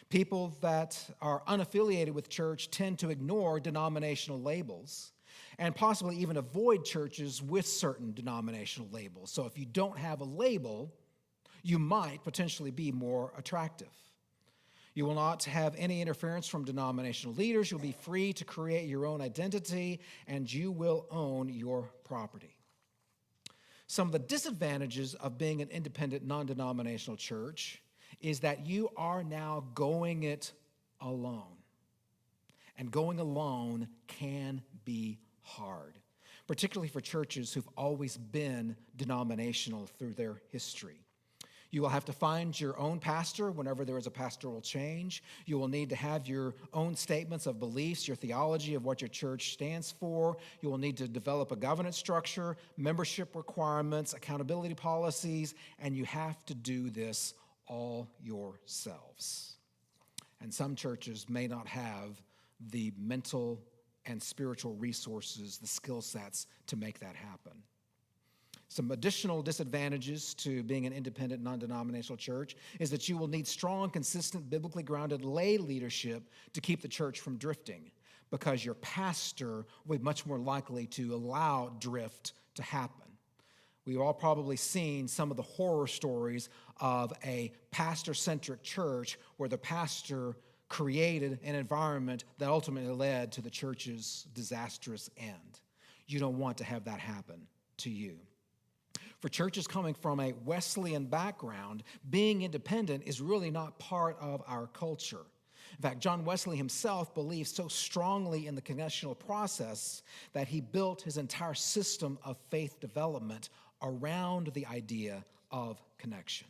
People that are unaffiliated with church tend to ignore denominational labels and possibly even avoid churches with certain denominational labels. So if you don't have a label, you might potentially be more attractive. You will not have any interference from denominational leaders. You'll be free to create your own identity, and you will own your property. Some of the disadvantages of being an independent, non-denominational church is that you are now going it alone. And going alone can be hard, particularly for churches who've always been denominational through their history. You will have to find your own pastor whenever there is a pastoral change. You will need to have your own statements of beliefs, your theology of what your church stands for. You will need to develop a governance structure, membership requirements, accountability policies, and you have to do this all yourselves. And some churches may not have the mental and spiritual resources, the skill sets to make that happen. Some additional disadvantages to being an independent, non-denominational church is that you will need strong, consistent, biblically grounded lay leadership to keep the church from drifting, because your pastor will be much more likely to allow drift to happen. We've all probably seen some of the horror stories of a pastor-centric church where the pastor created an environment that ultimately led to the church's disastrous end. You don't want to have that happen to you. For churches coming from a Wesleyan background, being independent is really not part of our culture. In fact, John Wesley himself believed so strongly in the congregational process that he built his entire system of faith development around the idea of connection.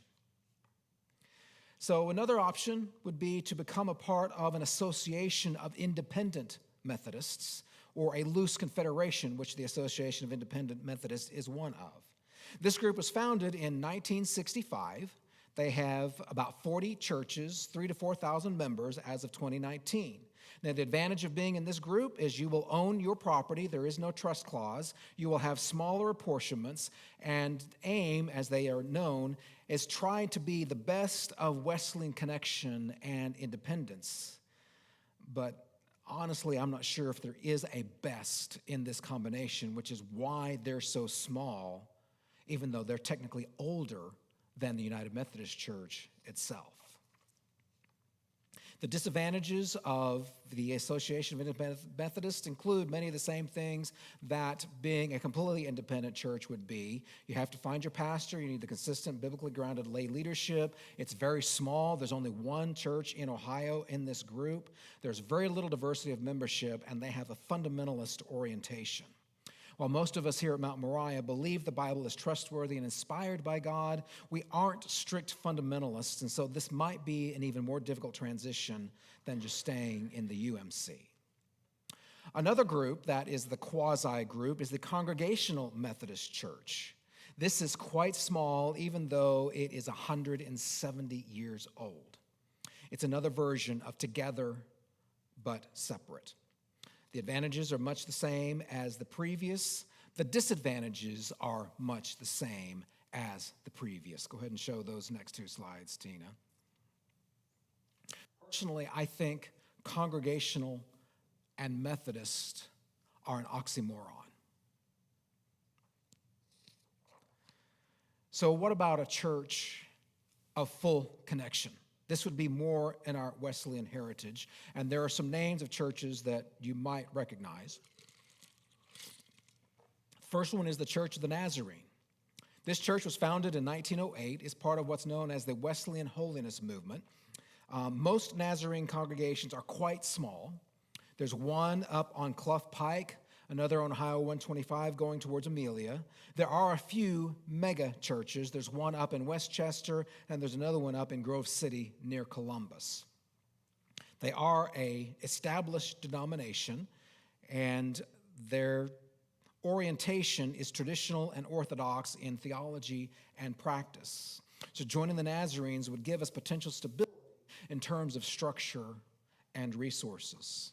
So another option would be to become a part of an association of independent Methodists, or a loose confederation, which the Association of Independent Methodists is one of. This group was founded in 1965. They have about 40 churches, 3,000 to 4,000 members as of 2019. Now, the advantage of being in this group is you will own your property. There is no trust clause. You will have smaller apportionments, and AIM, as they are known, is trying to be the best of Wesleyan connection and independence. But honestly, I'm not sure if there is a best in this combination, which is why they're so small, even though they're technically older than the United Methodist Church itself. The disadvantages of the Association of Independent Methodists include many of the same things that being a completely independent church would be. You have to find your pastor. You need the consistent, biblically grounded lay leadership. It's very small. There's only one church in Ohio in this group. There's very little diversity of membership, and they have a fundamentalist orientation. While most of us here at Mount Moriah believe the Bible is trustworthy and inspired by God, we aren't strict fundamentalists, and so this might be an even more difficult transition than just staying in the UMC. Another group that is the quasi-group is the Congregational Methodist Church. This is quite small, even though it is 170 years old. It's another version of together but separate. The advantages are much the same as the previous. The disadvantages are much the same as the previous. Go ahead and show those next two slides, Tina. Personally, I think Congregational and Methodist are an oxymoron. So what about a church of full connection? This would be more in our Wesleyan heritage, and there are some names of churches that you might recognize. First one is the Church of the Nazarene. This church was founded in 1908, is part of what's known as the Wesleyan Holiness Movement. Most Nazarene congregations are quite small. There's one up on Clough Pike, another on Highway 125 going towards Amelia. There are a few mega churches. There's one up in Westchester, and there's another one up in Grove City near Columbus. They are an established denomination, and their orientation is traditional and orthodox in theology and practice. So joining the Nazarenes would give us potential stability in terms of structure and resources.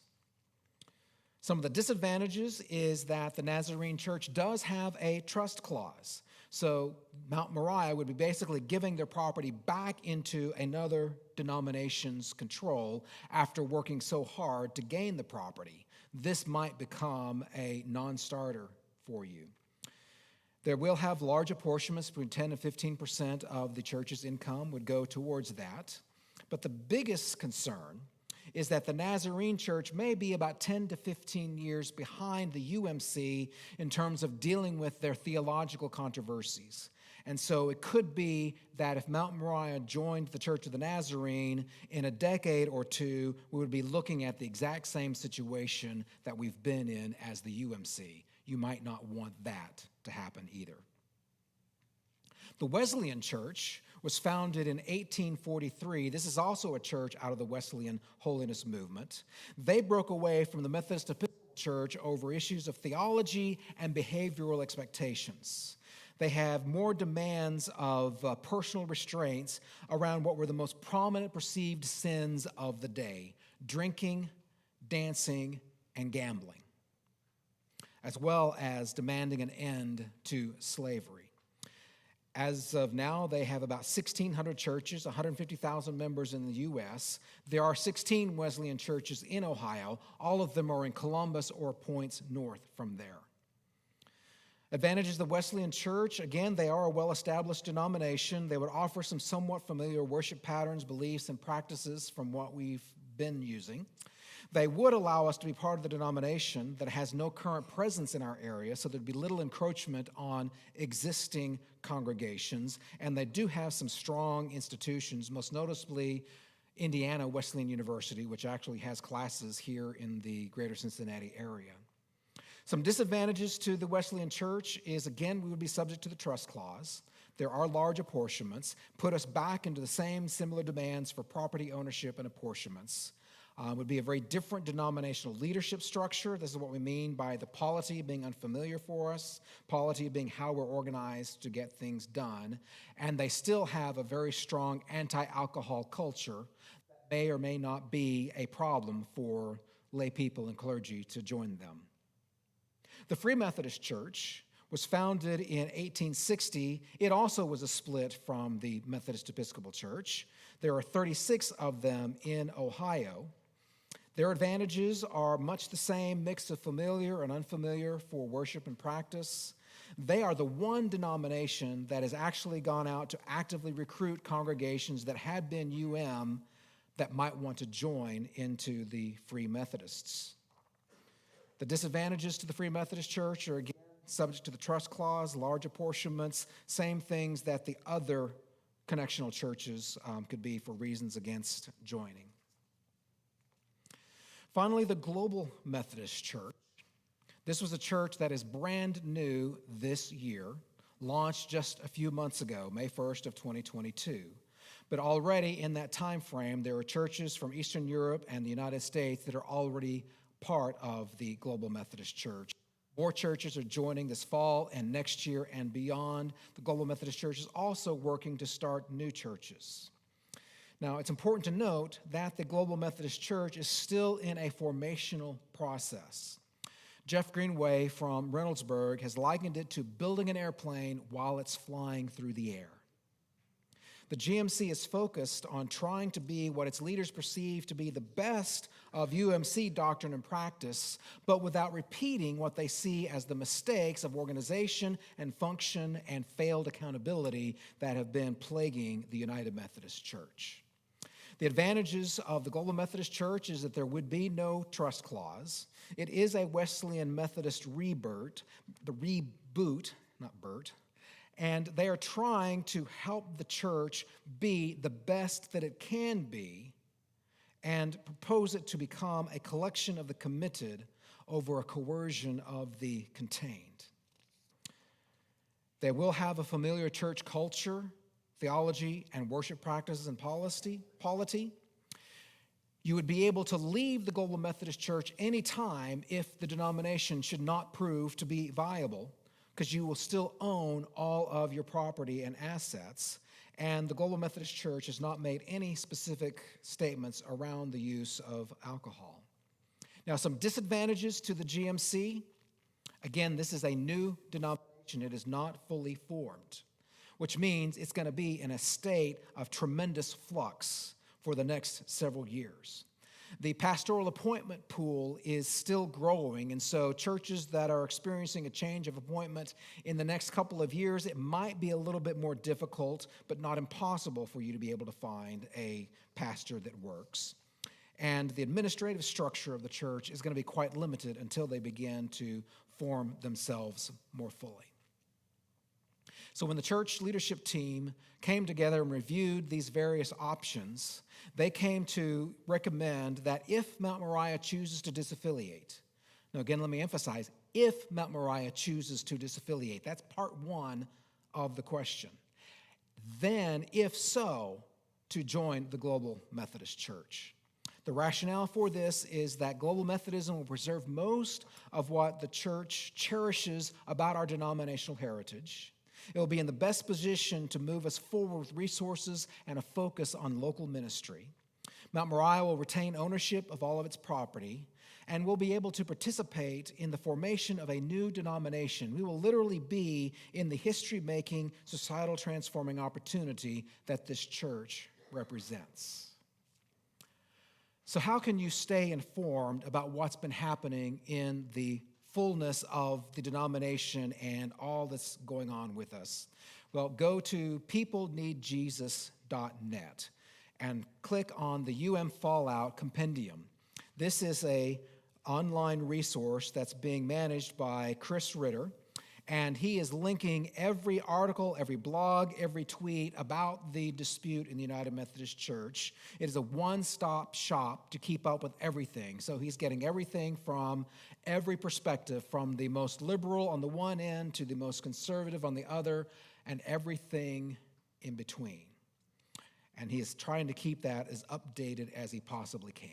Some of the disadvantages is that the Nazarene Church does have a trust clause. So Mount Moriah would be basically giving their property back into another denomination's control after working so hard to gain the property. This might become a non-starter for you. There will have large apportionments, between 10 and 15% of the church's income would go towards that. But the biggest concern is that the Nazarene Church may be about 10 to 15 years behind the UMC in terms of dealing with their theological controversies. And so it could be that if Mount Moriah joined the Church of the Nazarene in a decade or two, we would be looking at the exact same situation that we've been in as the UMC. You might not want that to happen either. The Wesleyan Church was founded in 1843. This is also a church out of the Wesleyan Holiness Movement. They broke away from the Methodist Episcopal Church over issues of theology and behavioral expectations. They have more demands of personal restraints around what were the most prominent perceived sins of the day: drinking, dancing, and gambling, as well as demanding an end to slavery. As of now, they have about 1,600 churches, 150,000 members in the U.S. There are 16 Wesleyan churches in Ohio. All of them are in Columbus or points north from there. Advantages of the Wesleyan Church: again, they are a well-established denomination. They would offer some somewhat familiar worship patterns, beliefs, and practices from what we've been using. They would allow us to be part of the denomination that has no current presence in our area, so there'd be little encroachment on existing congregations. And they do have some strong institutions, most noticeably Indiana Wesleyan University, which actually has classes here in the greater Cincinnati area. Some disadvantages to the Wesleyan Church is, again, we would be subject to the trust clause. There are large apportionments, put us back into the same similar demands for property ownership and apportionments. Would be a very different denominational leadership structure. This is what we mean by the polity being unfamiliar for us, polity being how we're organized to get things done. And they still have a very strong anti-alcohol culture that may or may not be a problem for lay people and clergy to join them. The Free Methodist Church was founded in 1860. It also was a split from the Methodist Episcopal Church. There are 36 of them in Ohio. Their advantages are much the same mix of familiar and unfamiliar for worship and practice. They are the one denomination that has actually gone out to actively recruit congregations that had been UM that might want to join into the Free Methodists. The disadvantages to the Free Methodist Church are, again, subject to the trust clause, large apportionments, same things that the other connectional churches could be for reasons against joining. Finally, the Global Methodist Church. This was a church that is brand new this year, launched just a few months ago, May 1st of 2022. But already in that time frame, there are churches from Eastern Europe and the United States that are already part of the Global Methodist Church. More churches are joining this fall and next year and beyond. The Global Methodist Church is also working to start new churches. Now, it's important to note that the Global Methodist Church is still in a formational process. Jeff Greenway from Reynoldsburg has likened it to building an airplane while it's flying through the air. The GMC is focused on trying to be what its leaders perceive to be the best of UMC doctrine and practice, but without repeating what they see as the mistakes of organization and function and failed accountability that have been plaguing the United Methodist Church. The advantages of the Global Methodist Church is that there would be no trust clause. It is a Wesleyan Methodist reboot, and they are trying to help the church be the best that it can be and propose it to become a collection of the committed over a coercion of the contained. They will have a familiar church culture, theology, and worship practices and polity. You would be able to leave the Global Methodist Church anytime if the denomination should not prove to be viable, because you will still own all of your property and assets, and the Global Methodist Church has not made any specific statements around the use of alcohol. Now, some disadvantages to the GMC. Again, this is a new denomination. It is not fully formed, which means it's going to be in a state of tremendous flux for the next several years. The pastoral appointment pool is still growing, and so churches that are experiencing a change of appointment in the next couple of years, it might be a little bit more difficult, but not impossible for you to be able to find a pastor that works. And the administrative structure of the church is going to be quite limited until they begin to form themselves more fully. So when the church leadership team came together and reviewed these various options, they came to recommend that if Mount Moriah chooses to disaffiliate, now again, let me emphasize, if Mount Moriah chooses to disaffiliate, that's part one of the question. Then, if so, to join the Global Methodist Church. The rationale for this is that Global Methodism will preserve most of what the church cherishes about our denominational heritage. It will be in the best position to move us forward with resources and a focus on local ministry. Mount Moriah will retain ownership of all of its property and will be able to participate in the formation of a new denomination. We will literally be in the history-making, societal transforming opportunity that this church represents. So how can you stay informed about what's been happening in the fullness of the denomination and all that's going on with us? Well, go to peopleneedjesus.net and click on the Fallout Compendium. This is an online resource that's being managed by Chris Ritter, and he is linking every article, every blog, every tweet about the dispute in the United Methodist Church. It is a one-stop shop to keep up with everything. So he's getting everything from every perspective, from the most liberal on the one end to the most conservative on the other, and everything in between. And he is trying to keep that as updated as he possibly can.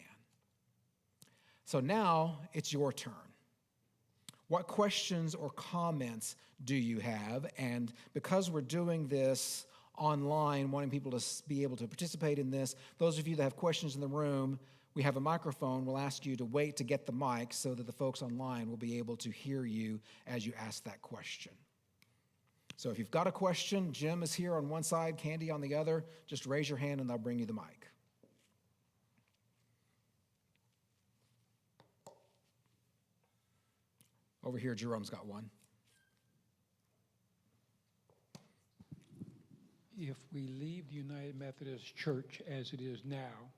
So now it's your turn. What questions or comments do you have? And because we're doing this online, wanting people to be able to participate in this, those of you that have questions in the room, we have a microphone. We'll ask you to wait to get the mic so that the folks online will be able to hear you as you ask that question. So if you've got a question, Jim is here on one side, Candy on the other. Just raise your hand and they'll bring you the mic. Over here, Jerome's got one. If we leave the United Methodist Church as it is now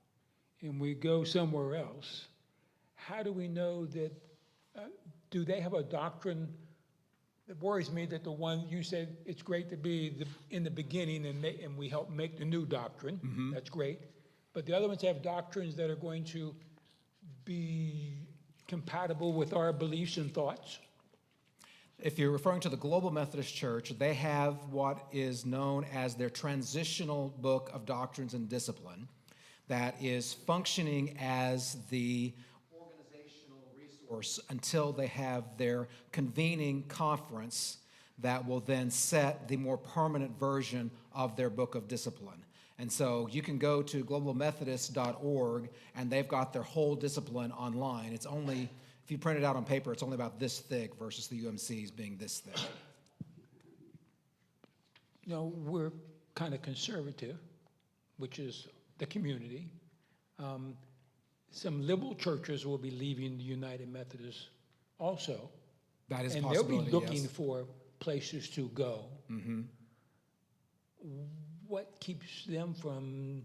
and we go somewhere else, how do we know that, do they have a doctrine? It worries me that the one you said, it's great to be in the beginning and we help make the new doctrine. Mm-hmm. That's great. But the other ones have doctrines that are going to be compatible with our beliefs and thoughts. If you're referring to the Global Methodist Church, they have what is known as their transitional book of doctrines and discipline that is functioning as the organizational resource until they have their convening conference that will then set the more permanent version of their book of discipline. And so you can go to globalmethodist.org, and they've got their whole discipline online. It's only, if you print it out on paper, it's only about this thick versus the UMC's being this thick. You know, we're kind of conservative, which is the community. Some liberal churches will be leaving the United Methodist also. That is a and they'll possibility, be looking yes. for places to go. Mm-hmm. What keeps them from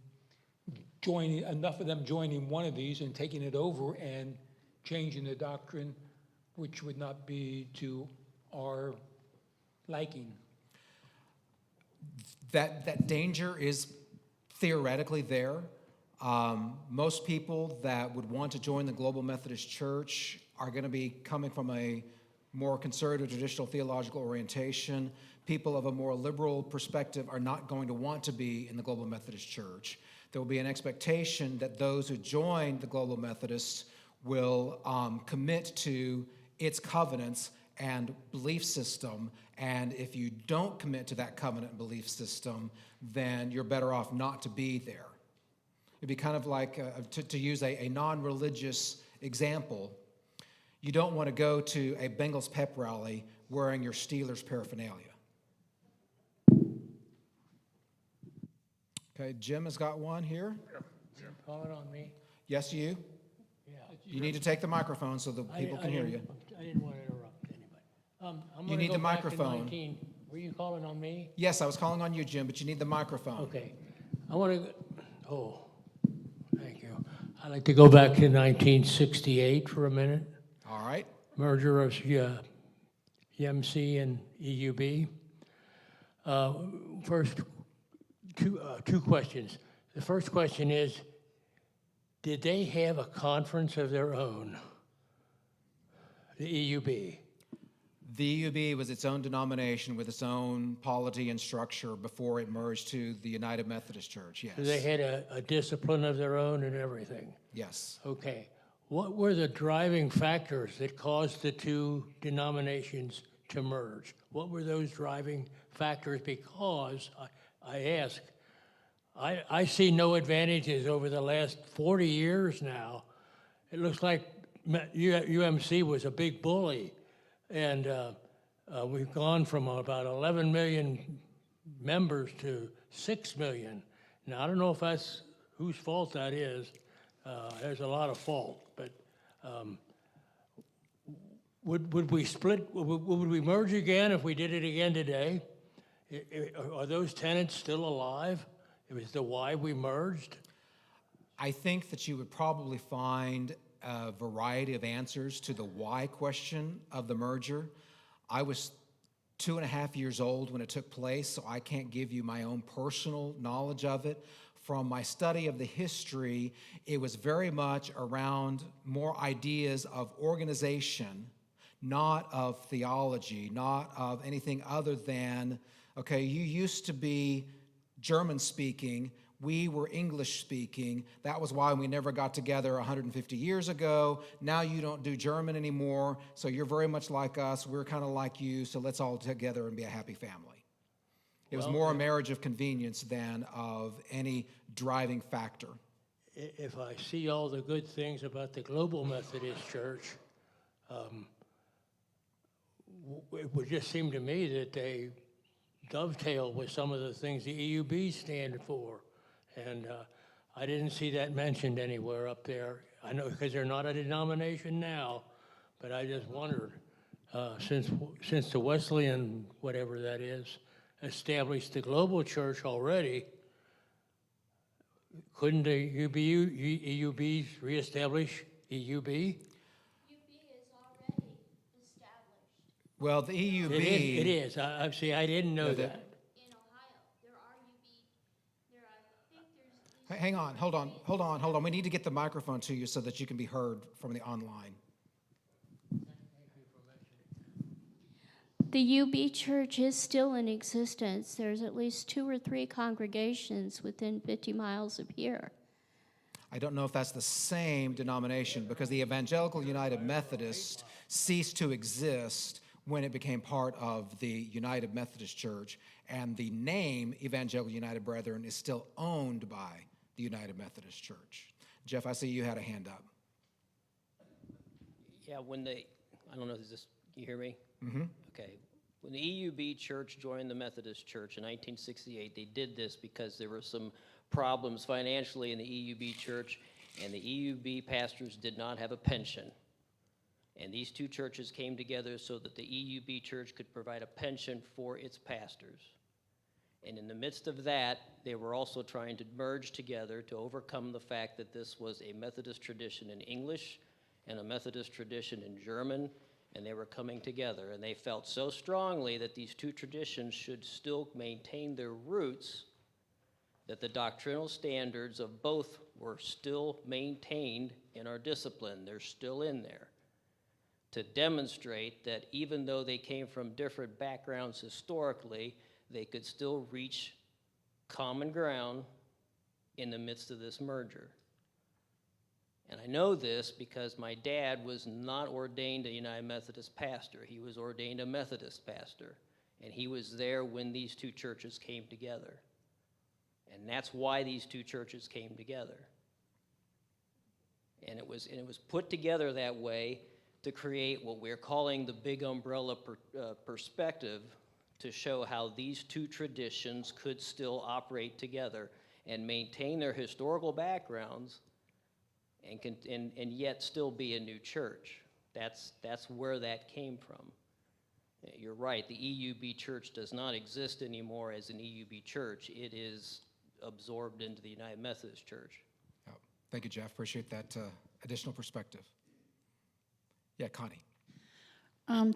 joining, enough of them joining one of these and taking it over and changing the doctrine, which would not be to our liking? That danger is theoretically there. Most people that would want to join the Global Methodist Church are going to be coming from a more conservative, traditional theological orientation. People of a more liberal perspective are not going to want to be in the Global Methodist Church. There will be an expectation that those who join the Global Methodists will commit to its covenants and belief system, and if you don't commit to that covenant and belief system, then you're better off not to be there. It'd be kind of like, to use a non-religious example, you don't want to go to a Bengals pep rally wearing your Steelers paraphernalia. Okay, Jim has got one here. Calling on me? Yes, you. Yeah. You need to take the microphone so the people can hear you. I didn't want to interrupt anybody. I'm You gonna need go the back to microphone. 19. Were you calling on me? Yes, I was calling on you, Jim, but you need the microphone. Okay. I want to, thank you. I'd like to go back to 1968 for a minute. All right. Merger of UMC and EUB. First, two questions. The first question is, did they have a conference of their own, the EUB? The EUB was its own denomination with its own polity and structure before it merged to the United Methodist Church, yes. So they had a discipline of their own and everything? Yes. Okay. What were the driving factors that caused the two denominations to merge? What were those driving factors? Because I ask, I see no advantages over the last 40 years now. It looks like UMC was a big bully, and we've gone from about 11 million members to 6 million. Now, I don't know if that's whose fault that is. There's a lot of fault, but would we split, would we merge again if we did it again today? Are those tenants still alive? Is the why we merged? I think that you would probably find a variety of answers to the why question of the merger. I was 2.5 years old when it took place, so I can't give you my own personal knowledge of it. From my study of the history, it was very much around more ideas of organization, not of theology, not of anything other than, okay, you used to be German-speaking, we were English-speaking. That was why we never got together 150 years ago. Now you don't do German anymore, so you're very much like us. We're kind of like you, so let's all together and be a happy family. It was more a marriage of convenience than of any driving factor. If I see all the good things about the Global Methodist Church, it would just seem to me that they dovetail with some of the things the EUB stand for. And I didn't see that mentioned anywhere up there. I know because they're not a denomination now, but I just wondered, since the Wesleyan, whatever that is, established the global church already, couldn't the EUB reestablish EUB? UB is already established Well, the EUB... It is. I see, I didn't know that. in Ohio. There are UB, I think there's... Hang on, hold on. We need to get the microphone to you so that you can be heard from the online. The UB church is still in existence. There's at least 2 or 3 congregations within 50 miles of here. I don't know if that's the same denomination because the Evangelical United Methodist ceased to exist when it became part of the United Methodist Church, and the name Evangelical United Brethren is still owned by the United Methodist Church. Jeff, I see you had a hand up. Yeah, I don't know, you hear me? Mm-hmm. Okay. When the EUB Church joined the Methodist Church in 1968, they did this because there were some problems financially in the EUB Church, and the EUB pastors did not have a pension. And these two churches came together so that the EUB Church could provide a pension for its pastors. And in the midst of that, they were also trying to merge together to overcome the fact that this was a Methodist tradition in English and a Methodist tradition in German, and they were coming together. And they felt so strongly that these two traditions should still maintain their roots, that the doctrinal standards of both were still maintained in our discipline. They're still in there, to demonstrate that even though they came from different backgrounds historically, they could still reach common ground in the midst of this merger. And I know this because my dad was not ordained a United Methodist pastor. He was ordained a Methodist pastor, and he was there when these two churches came together. And that's why these two churches came together. And it was put together that way to create what we're calling the big umbrella perspective, to show how these two traditions could still operate together and maintain their historical backgrounds and yet still be a new church. That's where that came from. You're right, the EUB Church does not exist anymore as an EUB Church. It is absorbed into the United Methodist Church. Oh, thank you, Jeff. Appreciate that additional perspective. Yeah, Connie.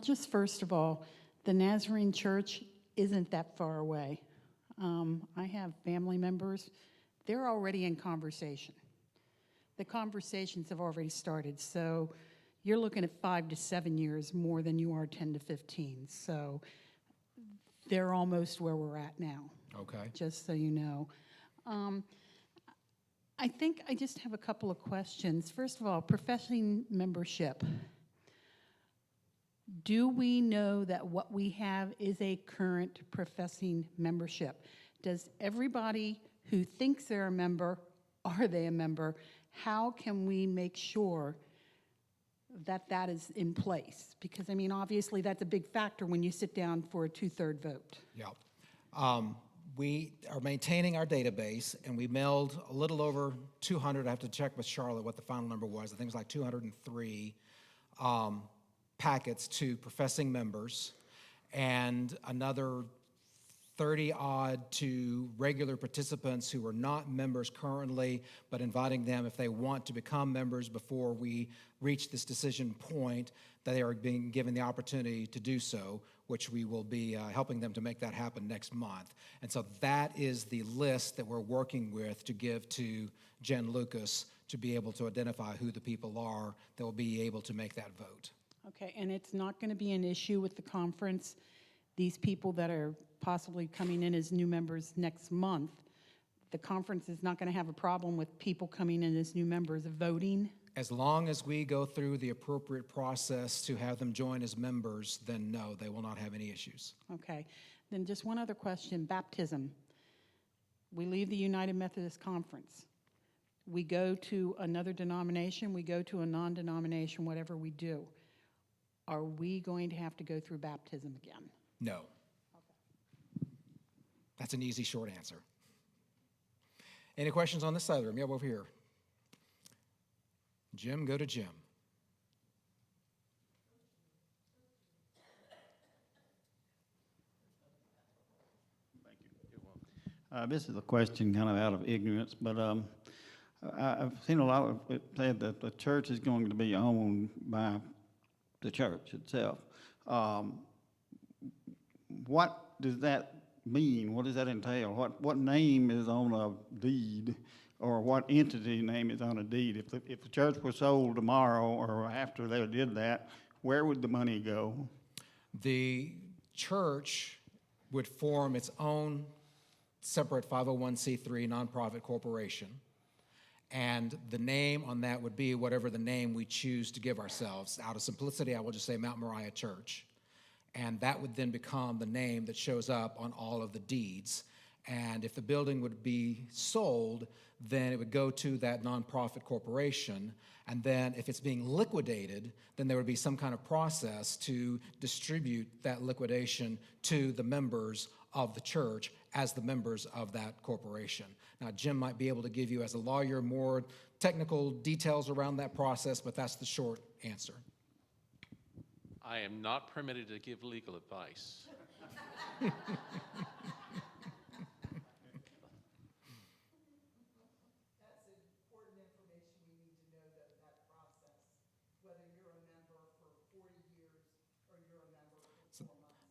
Just first of all, the Nazarene Church isn't that far away. I have family members. They're already in conversation. The conversations have already started, so you're looking at 5 to 7 years more than you are 10 to 15. So they're almost where we're at now. Okay. Just so you know. I think I just have a couple of questions. First of all, professing membership. Do we know that what we have is a current professing membership? Does everybody who thinks they're a member, are they a member? How can we make sure that that is in place? Because, I mean, obviously that's a big factor when you sit down for a 2/3 vote. Yeah. We are maintaining our database, and we mailed a little over 200. I have to check with Charlotte what the final number was. I think it was like 203 packets to professing members, and another 30-odd to regular participants who are not members currently, but inviting them, if they want to become members before we reach this decision point, that they are being given the opportunity to do so, which we will be helping them to make that happen next month. And so that is the list that we're working with to give to Jen Lucas to be able to identify who the people are that will be able to make that vote. Okay, and it's not going to be an issue with the conference. These people that are possibly coming in as new members next month, the conference is not going to have a problem with people coming in as new members voting? As long as we go through the appropriate process to have them join as members, then no, they will not have any issues. Okay, then just one other question, baptism. We leave the United Methodist Conference. We go to another denomination, we go to a non-denomination, whatever we do. Are we going to have to go through baptism again? No. That's an easy, short answer. Any questions on this side of the room? Yeah, over here. Jim, go to Jim. Thank you. You're welcome. This is a question kind of out of ignorance, but I've seen a lot of it said that the church is going to be owned by the church itself. What does that mean? What does that entail? What name is on a deed, or what entity name is on a deed? If the church was sold tomorrow or after they did that, where would the money go? The church would form its own separate 501c3 nonprofit corporation, and the name on that would be whatever the name we choose to give ourselves. Out of simplicity, I will just say Mount Moriah Church. and that would then become the name that shows up on all of the deeds. And if the building would be sold, then it would go to that nonprofit corporation. And then if it's being liquidated, then there would be some kind of process to distribute that liquidation to the members of the church as the members of that corporation. Now, Jim might be able to give you, as a lawyer, more technical details around that process, but that's the short answer. I am not permitted to give legal advice.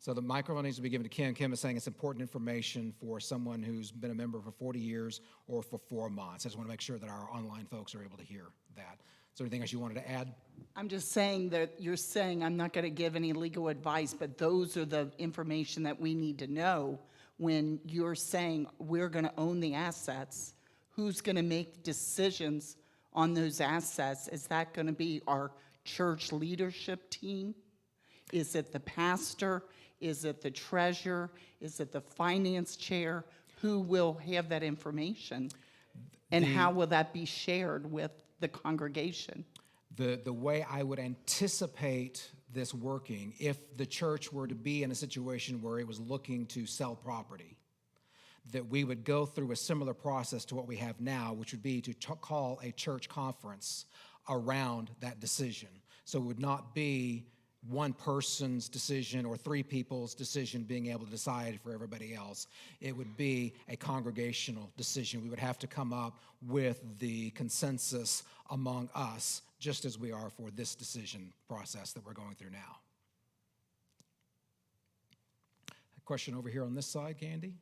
So the microphone needs to be given to Kim. Kim is saying it's important information for someone who's been a member for 40 years or for 4 months. I just want to make sure that our online folks are able to hear that. Is there anything else you wanted to add? I'm just saying that you're saying I'm not going to give any legal advice, but those are the information that we need to know when you're saying we're going to own the assets. Who's going to make decisions on those assets? Is that going to be our church leadership team? Is it the pastor? Is it the treasurer? Is it the finance chair? Who will have that information? And how will that be shared with the congregation? The way I would anticipate this working, if the church were to be in a situation where it was looking to sell property, that we would go through a similar process to what we have now, which would be to call a church conference around that decision. So it would not be one person's decision or 3 people's decision being able to decide for everybody else. It would be a congregational decision. We would have to come up with the consensus among us, just as we are for this decision process that we're going through now. A question over here on this side, Candy?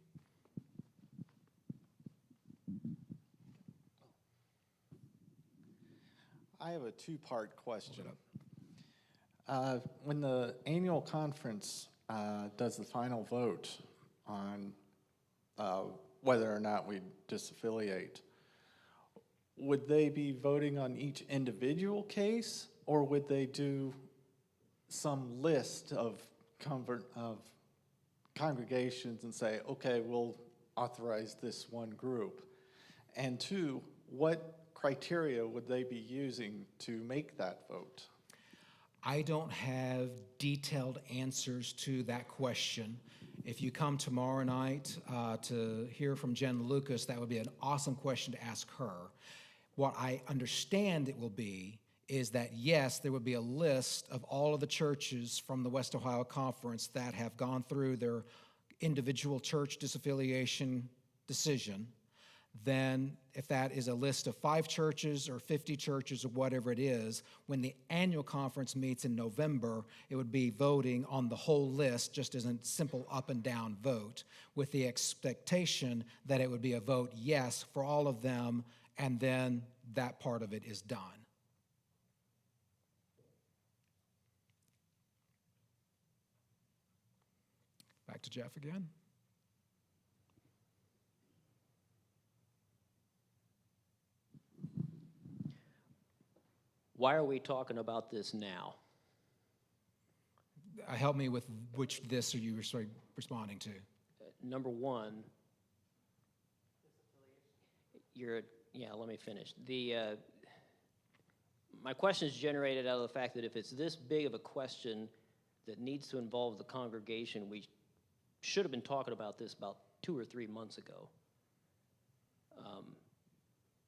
I have a 2-part question. When the annual conference does the final vote on whether or not we disaffiliate, would they be voting on each individual case, or would they do some list of congregations and say, okay, we'll authorize this one group? And 2, what criteria would they be using to make that vote? I don't have detailed answers to that question. If you come tomorrow night to hear from Jen Lucas, that would be an awesome question to ask her. What I understand it will be is that, yes, there would be a list of all of the churches from the West Ohio Conference that have gone through their individual church disaffiliation decision. Then if that is a list of 5 churches or 50 churches or whatever it is, when the annual conference meets in November, it would be voting on the whole list just as a simple up and down vote, with the expectation that it would be a vote yes for all of them, and then that part of it is done. Back to Jeff again. Why are we talking about this now? Help me with which this are you responding to? Number one, let me finish. My question is generated out of the fact that if it's this big of a question that needs to involve the congregation, we should have been talking about this about 2 or 3 months ago.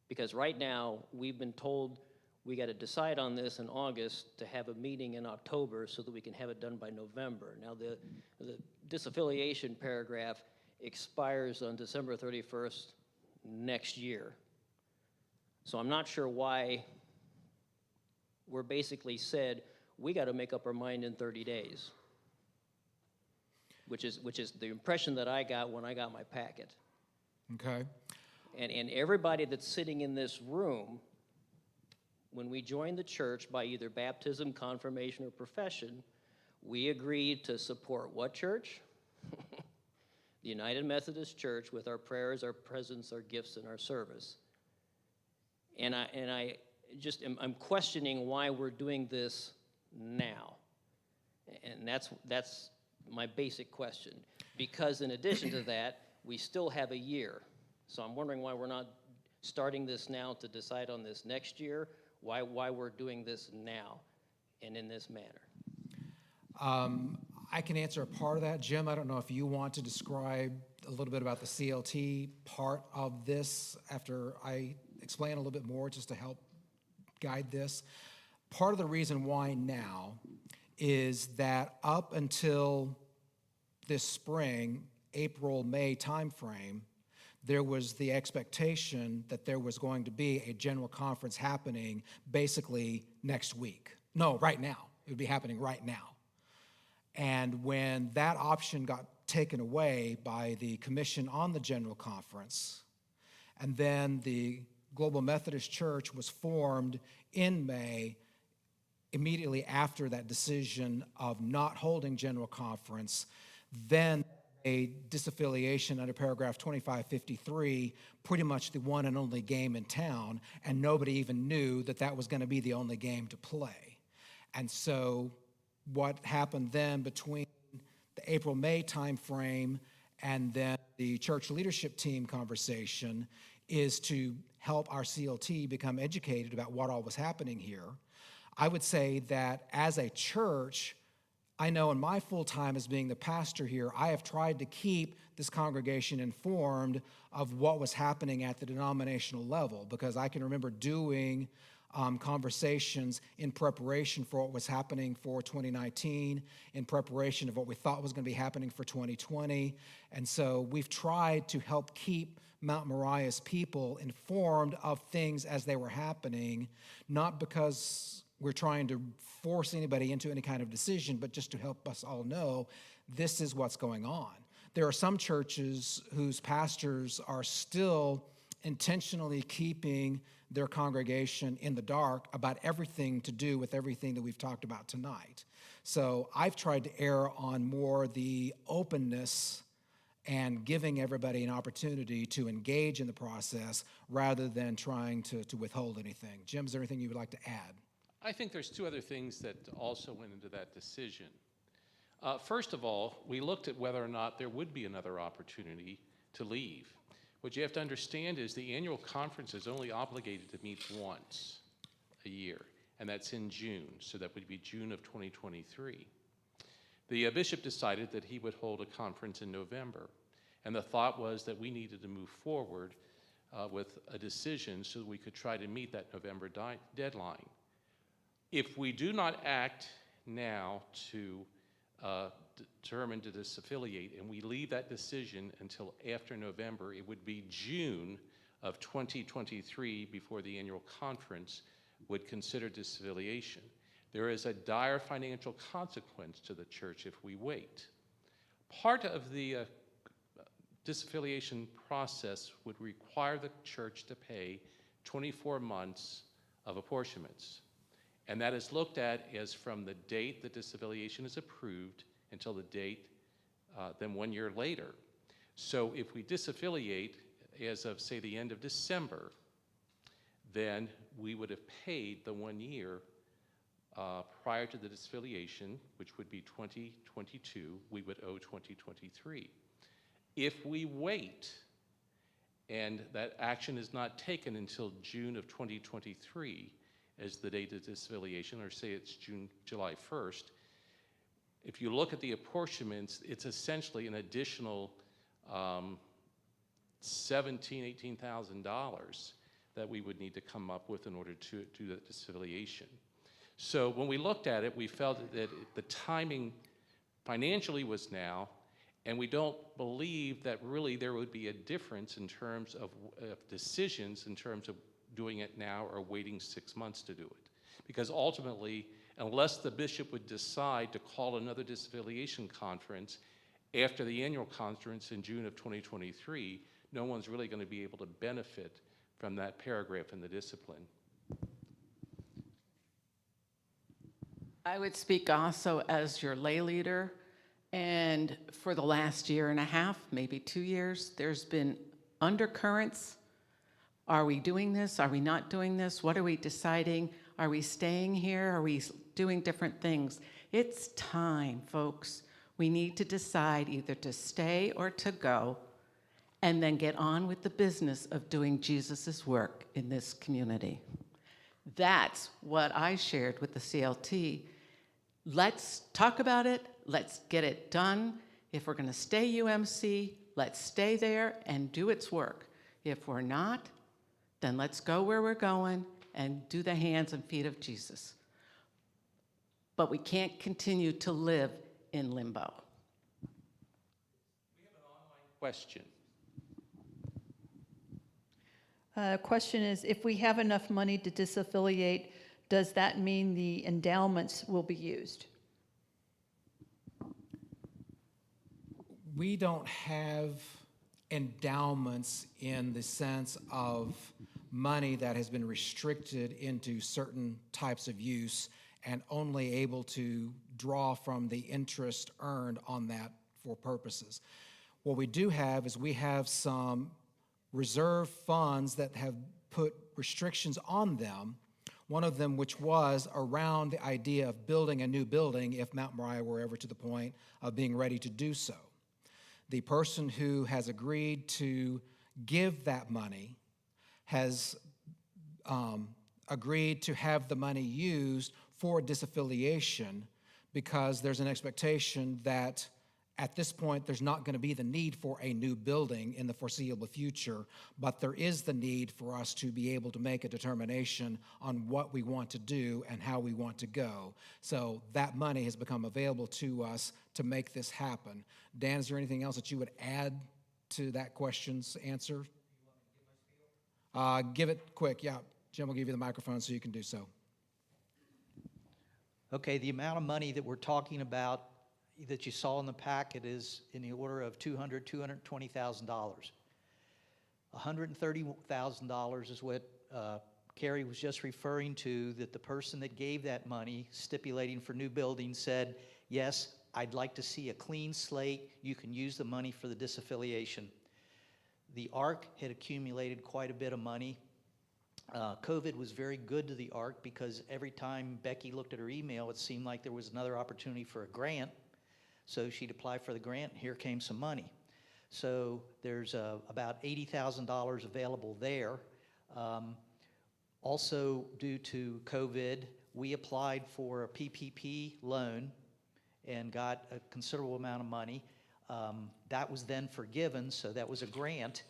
Because right now, we've been told we got to decide on this in August to have a meeting in October so that we can have it done by November. Now, the disaffiliation paragraph expires on December 31st next year. So I'm not sure why we're basically said we got to make up our mind in 30 days, which is the impression that I got when I got my packet. Okay. And everybody that's sitting in this room, when we joined the church by either baptism, confirmation, or profession, we agreed to support what church? The United Methodist Church, with our prayers, our presence, our gifts, and our service. And I'm questioning why we're doing this now. And that's my basic question. Because in addition to that, we still have a year. So I'm wondering why we're not starting this now to decide on this next year, why we're doing this now and in this manner. I can answer a part of that. Jim, I don't know if you want to describe a little bit about the CLT part of this after I explain a little bit more just to help guide this. Part of the reason why now is that up until this spring, April, May timeframe, there was the expectation that there was going to be a general conference happening basically next week. No, right now. It would be happening right now. And when that option got taken away by the Commission on the General Conference, and then the Global Methodist Church was formed in May, immediately after that decision of not holding General Conference, then a disaffiliation under paragraph 2553, pretty much the one and only game in town, and nobody even knew that that was going to be the only game to play. And so what happened then between the April-May timeframe and then the church leadership team conversation is to help our CLT become educated about what all was happening here. I would say that as a church, I know in my full time as being the pastor here, I have tried to keep this congregation informed of what was happening at the denominational level, because I can remember doing conversations in preparation for what was happening for 2019, in preparation of what we thought was going to be happening for 2020. And so we've tried to help keep Mount Moriah's people informed of things as they were happening, not because we're trying to force anybody into any kind of decision, but just to help us all know this is what's going on. There are some churches whose pastors are still intentionally keeping their congregation in the dark about everything to do with everything that we've talked about tonight. So I've tried to err on more the openness and giving everybody an opportunity to engage in the process rather than trying to withhold anything. Jim, is there anything you would like to add? I think there's two other things that also went into that decision. First of all, we looked at whether or not there would be another opportunity to leave. What you have to understand is the annual conference is only obligated to meet once a year, and that's in June, so that would be June of 2023. The bishop decided that he would hold a conference in November, and the thought was that we needed to move forward with a decision so that we could try to meet that November deadline. If we do not act now to determine to disaffiliate and we leave that decision until after November, it would be June of 2023 before the annual conference would consider disaffiliation. There is a dire financial consequence to the church if we wait. Part of the disaffiliation process would require the church to pay 24 months of apportionments. And that is looked at as from the date the disaffiliation is approved until the date then 1 year later. So if we disaffiliate as of, say, the end of December, then we would have paid the 1 year prior to the disaffiliation, which would be 2022, we would owe 2023. If we wait and that action is not taken until June of 2023, as the date of disaffiliation, or say it's July 1st, if you look at the apportionments, it's essentially an additional $18,000 that we would need to come up with in order to do that disaffiliation. So when we looked at it, we felt that the timing financially was now, and we don't believe that really there would be a difference in terms of decisions in terms of doing it now or waiting 6 months to do it. Because ultimately, unless the bishop would decide to call another disaffiliation conference after the annual conference in June of 2023, no one's really going to be able to benefit from that paragraph in the discipline. I would speak also as your lay leader, and for the last year and a half, maybe 2 years, there's been undercurrents. Are we doing this? Are we not doing this? What are we deciding? Are we staying here? Are we doing different things? It's time, folks. We need to decide either to stay or to go, and then get on with the business of doing Jesus' work in this community. That's what I shared with the CLT. Let's talk about it. Let's get it done. If we're going to stay UMC, let's stay there and do its work. If we're not, then let's go where we're going and do the hands and feet of Jesus. But we can't continue to live in limbo. Question. Question is, if we have enough money to disaffiliate, does that mean the endowments will be used? We don't have endowments in the sense of money that has been restricted into certain types of use and only able to draw from the interest earned on that for purposes. What we do have is we have some reserve funds that have put restrictions on them, one of them which was around the idea of building a new building if Mount Moriah were ever to the point of being ready to do so. The person who has agreed to give that money has agreed to have the money used for disaffiliation because there's an expectation that at this point, there's not going to be the need for a new building in the foreseeable future, but there is the need for us to be able to make a determination on what we want to do and how we want to go. So that money has become available to us to make this happen. Dan, is there anything else that you would add to that question's answer? Give it quick, yeah. Jim will give you the microphone so you can do so. Okay, the amount of money that we're talking about that you saw in the packet is in the order of $220,000. $130,000 is what Kerry was just referring to, that the person that gave that money, stipulating for new buildings, said, yes, I'd like to see a clean slate. You can use the money for the disaffiliation. The ARC had accumulated quite a bit of money. COVID was very good to the ARC because every time Becky looked at her email, it seemed like there was another opportunity for a grant. So she'd apply for the grant, and here came some money. So there's about $80,000 available there. Also, due to COVID, we applied for a PPP loan and got a considerable amount of money. That was then forgiven, so that was a grant.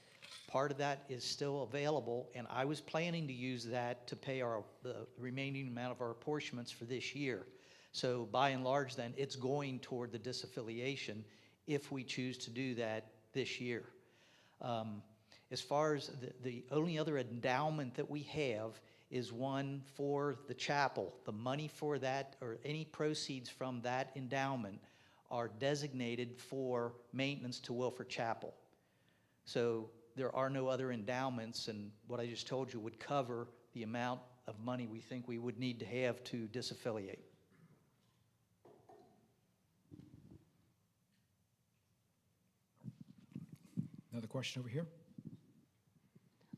Part of that is still available, and I was planning to use that to pay the remaining amount of our apportionments for this year. So by and large, then, it's going toward the disaffiliation if we choose to do that this year. As far as the only other endowment that we have is one for the chapel. The money for that, or any proceeds from that endowment, are designated for maintenance to Wilford Chapel. So there are no other endowments, and what I just told you would cover the amount of money we think we would need to have to disaffiliate. Another question over here?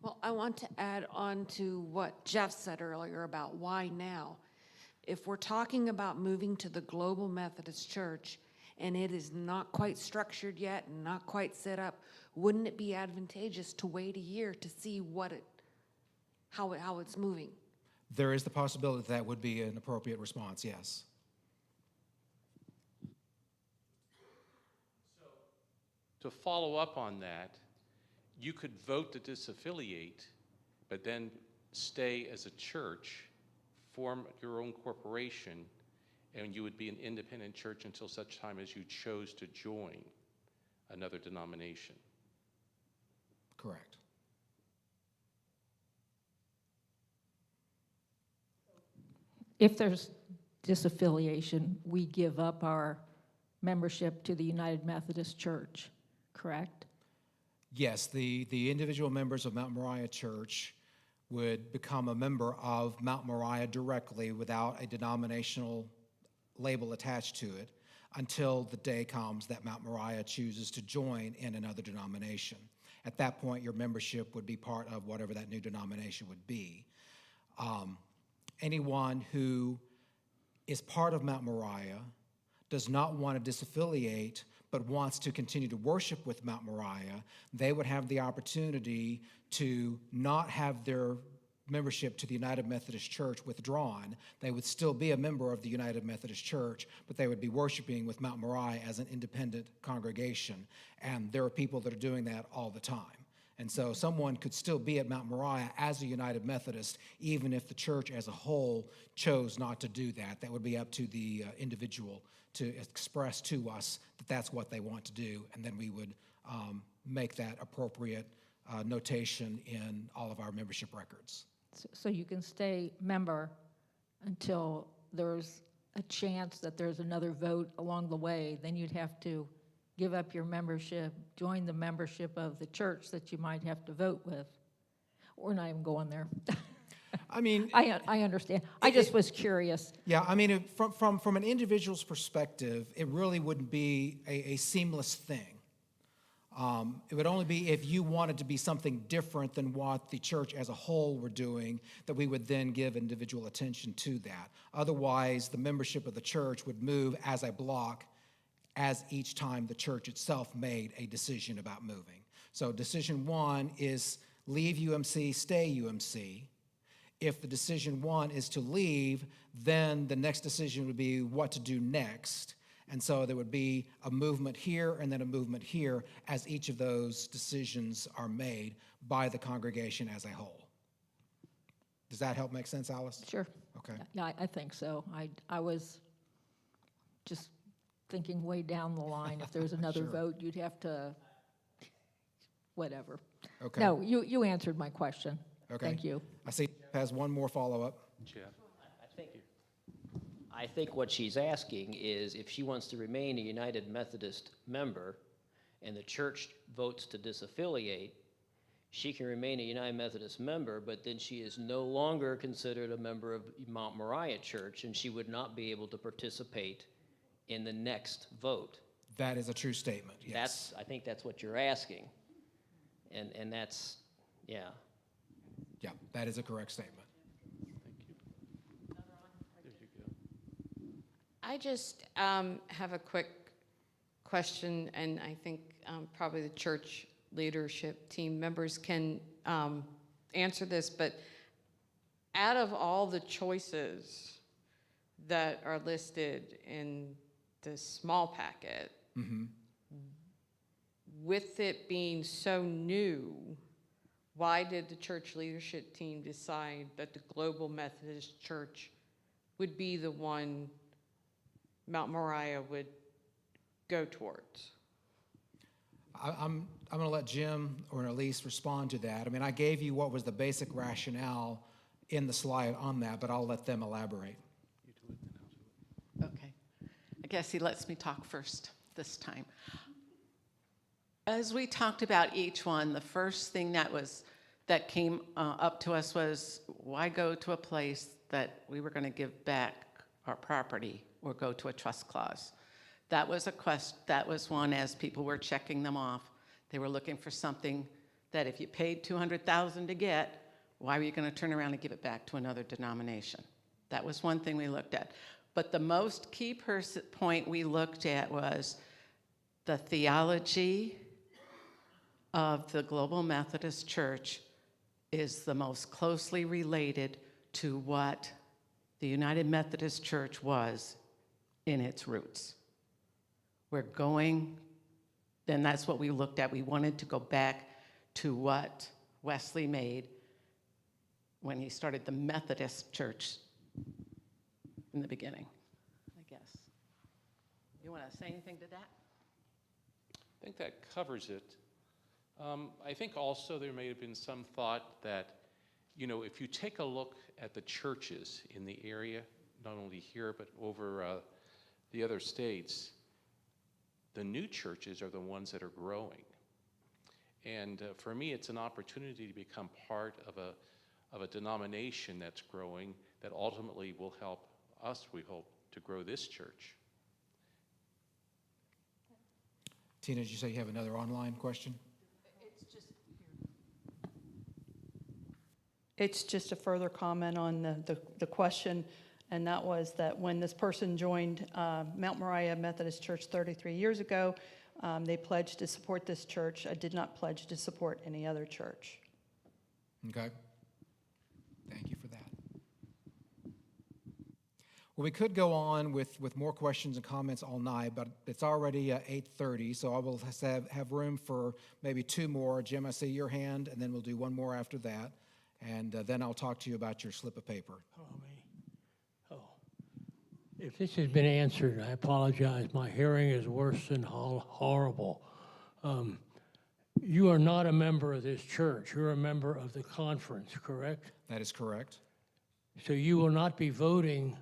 Well, I want to add on to what Jeff said earlier about why now. If we're talking about moving to the Global Methodist Church and it is not quite structured yet and not quite set up, wouldn't it be advantageous to wait a year to see how it's moving? There is the possibility that would be an appropriate response, yes. To follow up on that, you could vote to disaffiliate, but then stay as a church, form your own corporation, and you would be an independent church until such time as you chose to join another denomination. Correct. If there's disaffiliation, we give up our membership to the United Methodist Church, correct? Yes, the individual members of Mount Moriah Church would become a member of Mount Moriah directly without a denominational label attached to it until the day comes that Mount Moriah chooses to join in another denomination. At that point, your membership would be part of whatever that new denomination would be. Anyone who is part of Mount Moriah does not want to disaffiliate but wants to continue to worship with Mount Moriah, they would have the opportunity to not have their membership to the United Methodist Church withdrawn. They would still be a member of the United Methodist Church, but they would be worshiping with Mount Moriah as an independent congregation. And there are people that are doing that all the time. And so someone could still be at Mount Moriah as a United Methodist, even if the church as a whole chose not to do that. That would be up to the individual to express to us that that's what they want to do, and then we would make that appropriate notation in all of our membership records. So you can stay member until there's a chance that there's another vote along the way. Then you'd have to give up your membership, join the membership of the church that you might have to vote with. We're not even going there. I mean, I understand. I just was curious. Yeah, I mean, from an individual's perspective, it really wouldn't be a seamless thing. It would only be if you wanted to be something different than what the church as a whole were doing, that we would then give individual attention to that. Otherwise, the membership of the church would move as a block as each time the church itself made a decision about moving. So decision one is leave UMC, stay UMC. If the decision one is to leave, then the next decision would be what to do next. And so there would be a movement here and then a movement here as each of those decisions are made by the congregation as a whole. Does that help make sense, Alice? Sure. Okay. Yeah, I think so. I was just thinking way down the line. If there was another Sure. vote, you'd have to, whatever. Okay. No, you answered my question. Okay. Thank you. I see Jeff has one more follow-up. Jeff? I think what she's asking is if she wants to remain a United Methodist member and the church votes to disaffiliate, she can remain a United Methodist member, but then she is no longer considered a member of Mount Moriah Church, and she would not be able to participate in the next vote. That is a true statement, yes. I think that's what you're asking. And that's, yeah. Yeah, that is a correct statement. I just have a quick question, and I think probably the church leadership team members can answer this, but out of all the choices that are listed in the small packet, with it being so new, why did the church leadership team decide that the Global Methodist Church would be the one Mount Moriah would go towards? I'm going to let Jim or Elise respond to that. I mean, I gave you what was the basic rationale in the slide on that, but I'll let them elaborate. Okay. I guess he lets me talk first this time. As we talked about each one, the first thing that came up to us was, why go to a place that we were going to give back our property or go to a trust clause? That was a question. That was one, as people were checking them off. They were looking for something that if you paid $200,000 to get, why were you going to turn around and give it back to another denomination? That was one thing we looked at. But the most key point we looked at was the theology of the Global Methodist Church is the most closely related to what the United Methodist Church was in its roots. We're going, then that's what we looked at. We wanted to go back to what Wesley made when he started the Methodist Church in the beginning, I guess. You want to say anything to that? I think that covers it. I think also there may have been some thought that, you know, if you take a look at the churches in the area, not only here but over the other states, the new churches are the ones that are growing. And for me, it's an opportunity to become part of a denomination that's growing that ultimately will help us, we hope, to grow this church. Tina, did you say you have another online question? It's just a further comment on the question. And that was that when this person joined Mount Moriah Methodist Church 33 years ago, they pledged to support this church. I did not pledge to support any other church. Okay. Thank you for that. Well, we could go on with more questions and comments all night, but it's already 8:30, so I will have room for maybe two more. Jim, I see your hand, and then we'll do one more after that, and then I'll talk to you about your slip of paper. Oh, me. Oh. If this has been answered, I apologize. My hearing is worse than horrible. You are not a member of this church. You're a member of the conference, correct? That is correct. So you will not be voting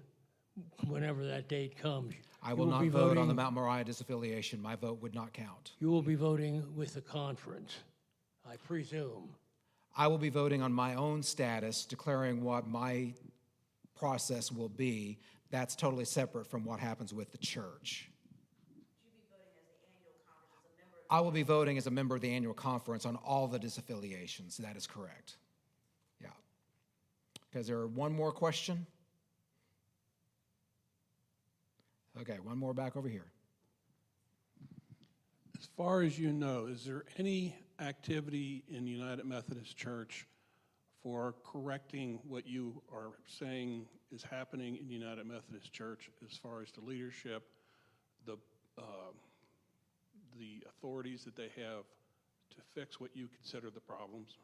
whenever that date comes. I will not vote on the Mount Moriah disaffiliation. My vote would not count. You will be voting with the conference, I presume. I will be voting on my own status, declaring what my process will be. That's totally separate from what happens with the church. I will be voting as a member of the annual conference on all the disaffiliations. That is correct. Yeah. Okay, is there one more question? Okay, one more back over here. As far as you know, is there any activity in United Methodist Church for correcting what you are saying is happening in United Methodist Church as far as the leadership, the authorities that they have to fix what you consider the problems?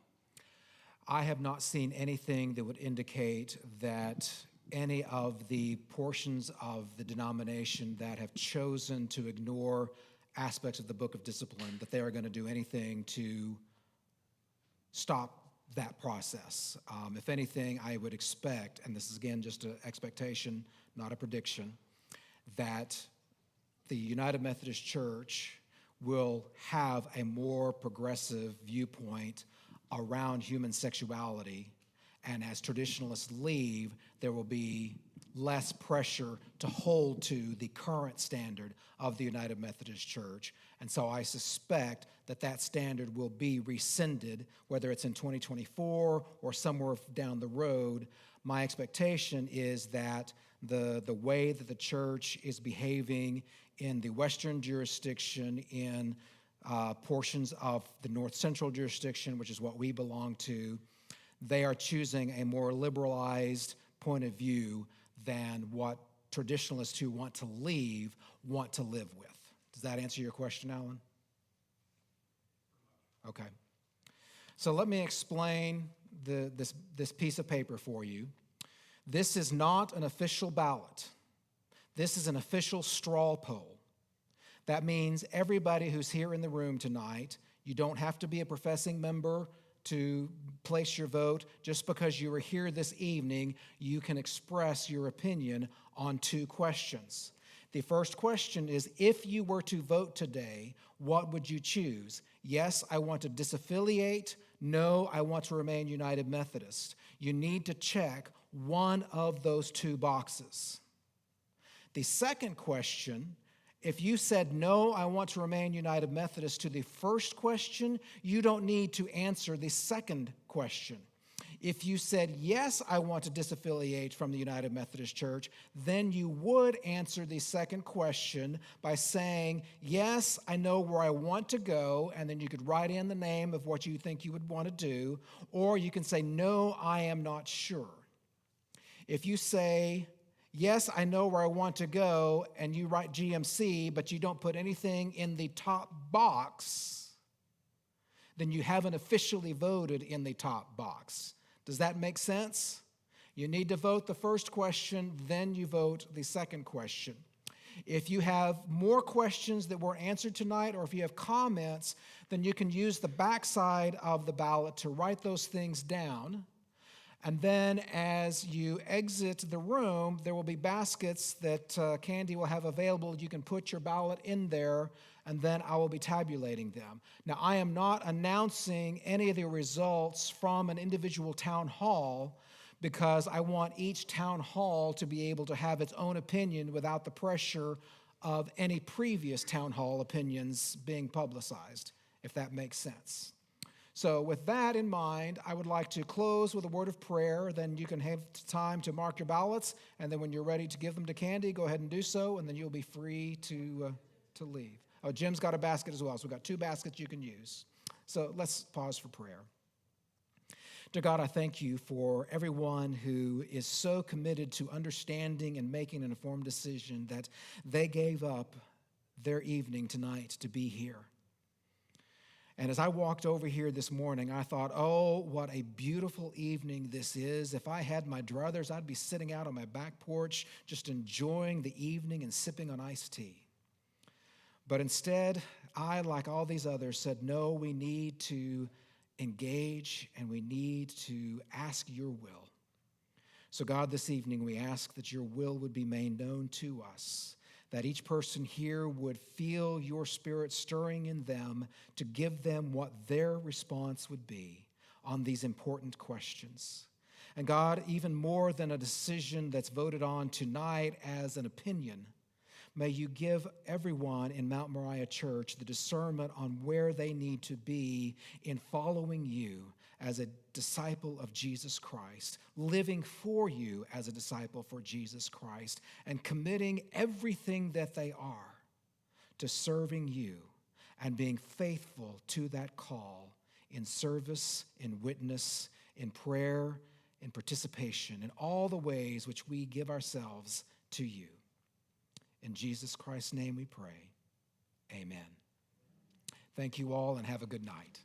I have not seen anything that would indicate that any of the portions of the denomination that have chosen to ignore aspects of the Book of Discipline, that they are going to do anything to stop that process. If anything, I would expect, and this is again just an expectation, not a prediction, that the United Methodist Church will have a more progressive viewpoint around human sexuality, and as traditionalists leave, there will be less pressure to hold to the current standard of the United Methodist Church. And so I suspect that that standard will be rescinded, whether it's in 2024 or somewhere down the road. My expectation is that the way that the church is behaving in the Western jurisdiction, in portions of the North Central jurisdiction, which is what we belong to, they are choosing a more liberalized point of view than what traditionalists who want to leave want to live with. Does that answer your question, Alan? Okay. So let me explain this piece of paper for you. This is not an official ballot. This is an official straw poll. That means everybody who's here in the room tonight, you don't have to be a professing member to place your vote. Just because you were here this evening, you can express your opinion on two questions. The first question is, if you were to vote today, what would you choose? Yes, I want to disaffiliate. No, I want to remain United Methodist. You need to check one of those two boxes. The second question, if you said, no, I want to remain United Methodist to the first question, you don't need to answer the second question. If you said, yes, I want to disaffiliate from the United Methodist Church, then you would answer the second question by saying, yes, I know where I want to go, and then you could write in the name of what you think you would want to do, or you can say, no, I am not sure. If you say, yes, I know where I want to go, and you write GMC, but you don't put anything in the top box, then you haven't officially voted in the top box. Does that make sense? You need to vote the first question, then you vote the second question. If you have more questions that were answered tonight, or if you have comments, then you can use the backside of the ballot to write those things down. And then as you exit the room, there will be baskets that Candy will have available. You can put your ballot in there, and then I will be tabulating them. Now, I am not announcing any of the results from an individual town hall, because I want each town hall to be able to have its own opinion without the pressure of any previous town hall opinions being publicized, if that makes sense. So with that in mind, I would like to close with a word of prayer. Then you can have time to mark your ballots, and then when you're ready to give them to Candy, go ahead and do so, and then you'll be free to leave. Oh, Jim's got a basket as well, so we've got 2 baskets you can use. So let's pause for prayer. Dear God, I thank you for everyone who is so committed to understanding and making an informed decision that they gave up their evening tonight to be here. And as I walked over here this morning, I thought, oh, what a beautiful evening this is. If I had my druthers, I'd be sitting out on my back porch just enjoying the evening and sipping on iced tea. But instead, I, like all these others, said, no, we need to engage and we need to ask your will. So God, this evening we ask that your will would be made known to us, that each person here would feel your Spirit stirring in them to give them what their response would be on these important questions. And God, even more than a decision that's voted on tonight as an opinion, may you give everyone in Mount Moriah Church the discernment on where they need to be in following you as a disciple of Jesus Christ, living for you as a disciple for Jesus Christ, and committing everything that they are to serving you and being faithful to that call in service, in witness, in prayer, in participation, in all the ways which we give ourselves to you. In Jesus Christ's name we pray. Amen. Thank you all and have a good night.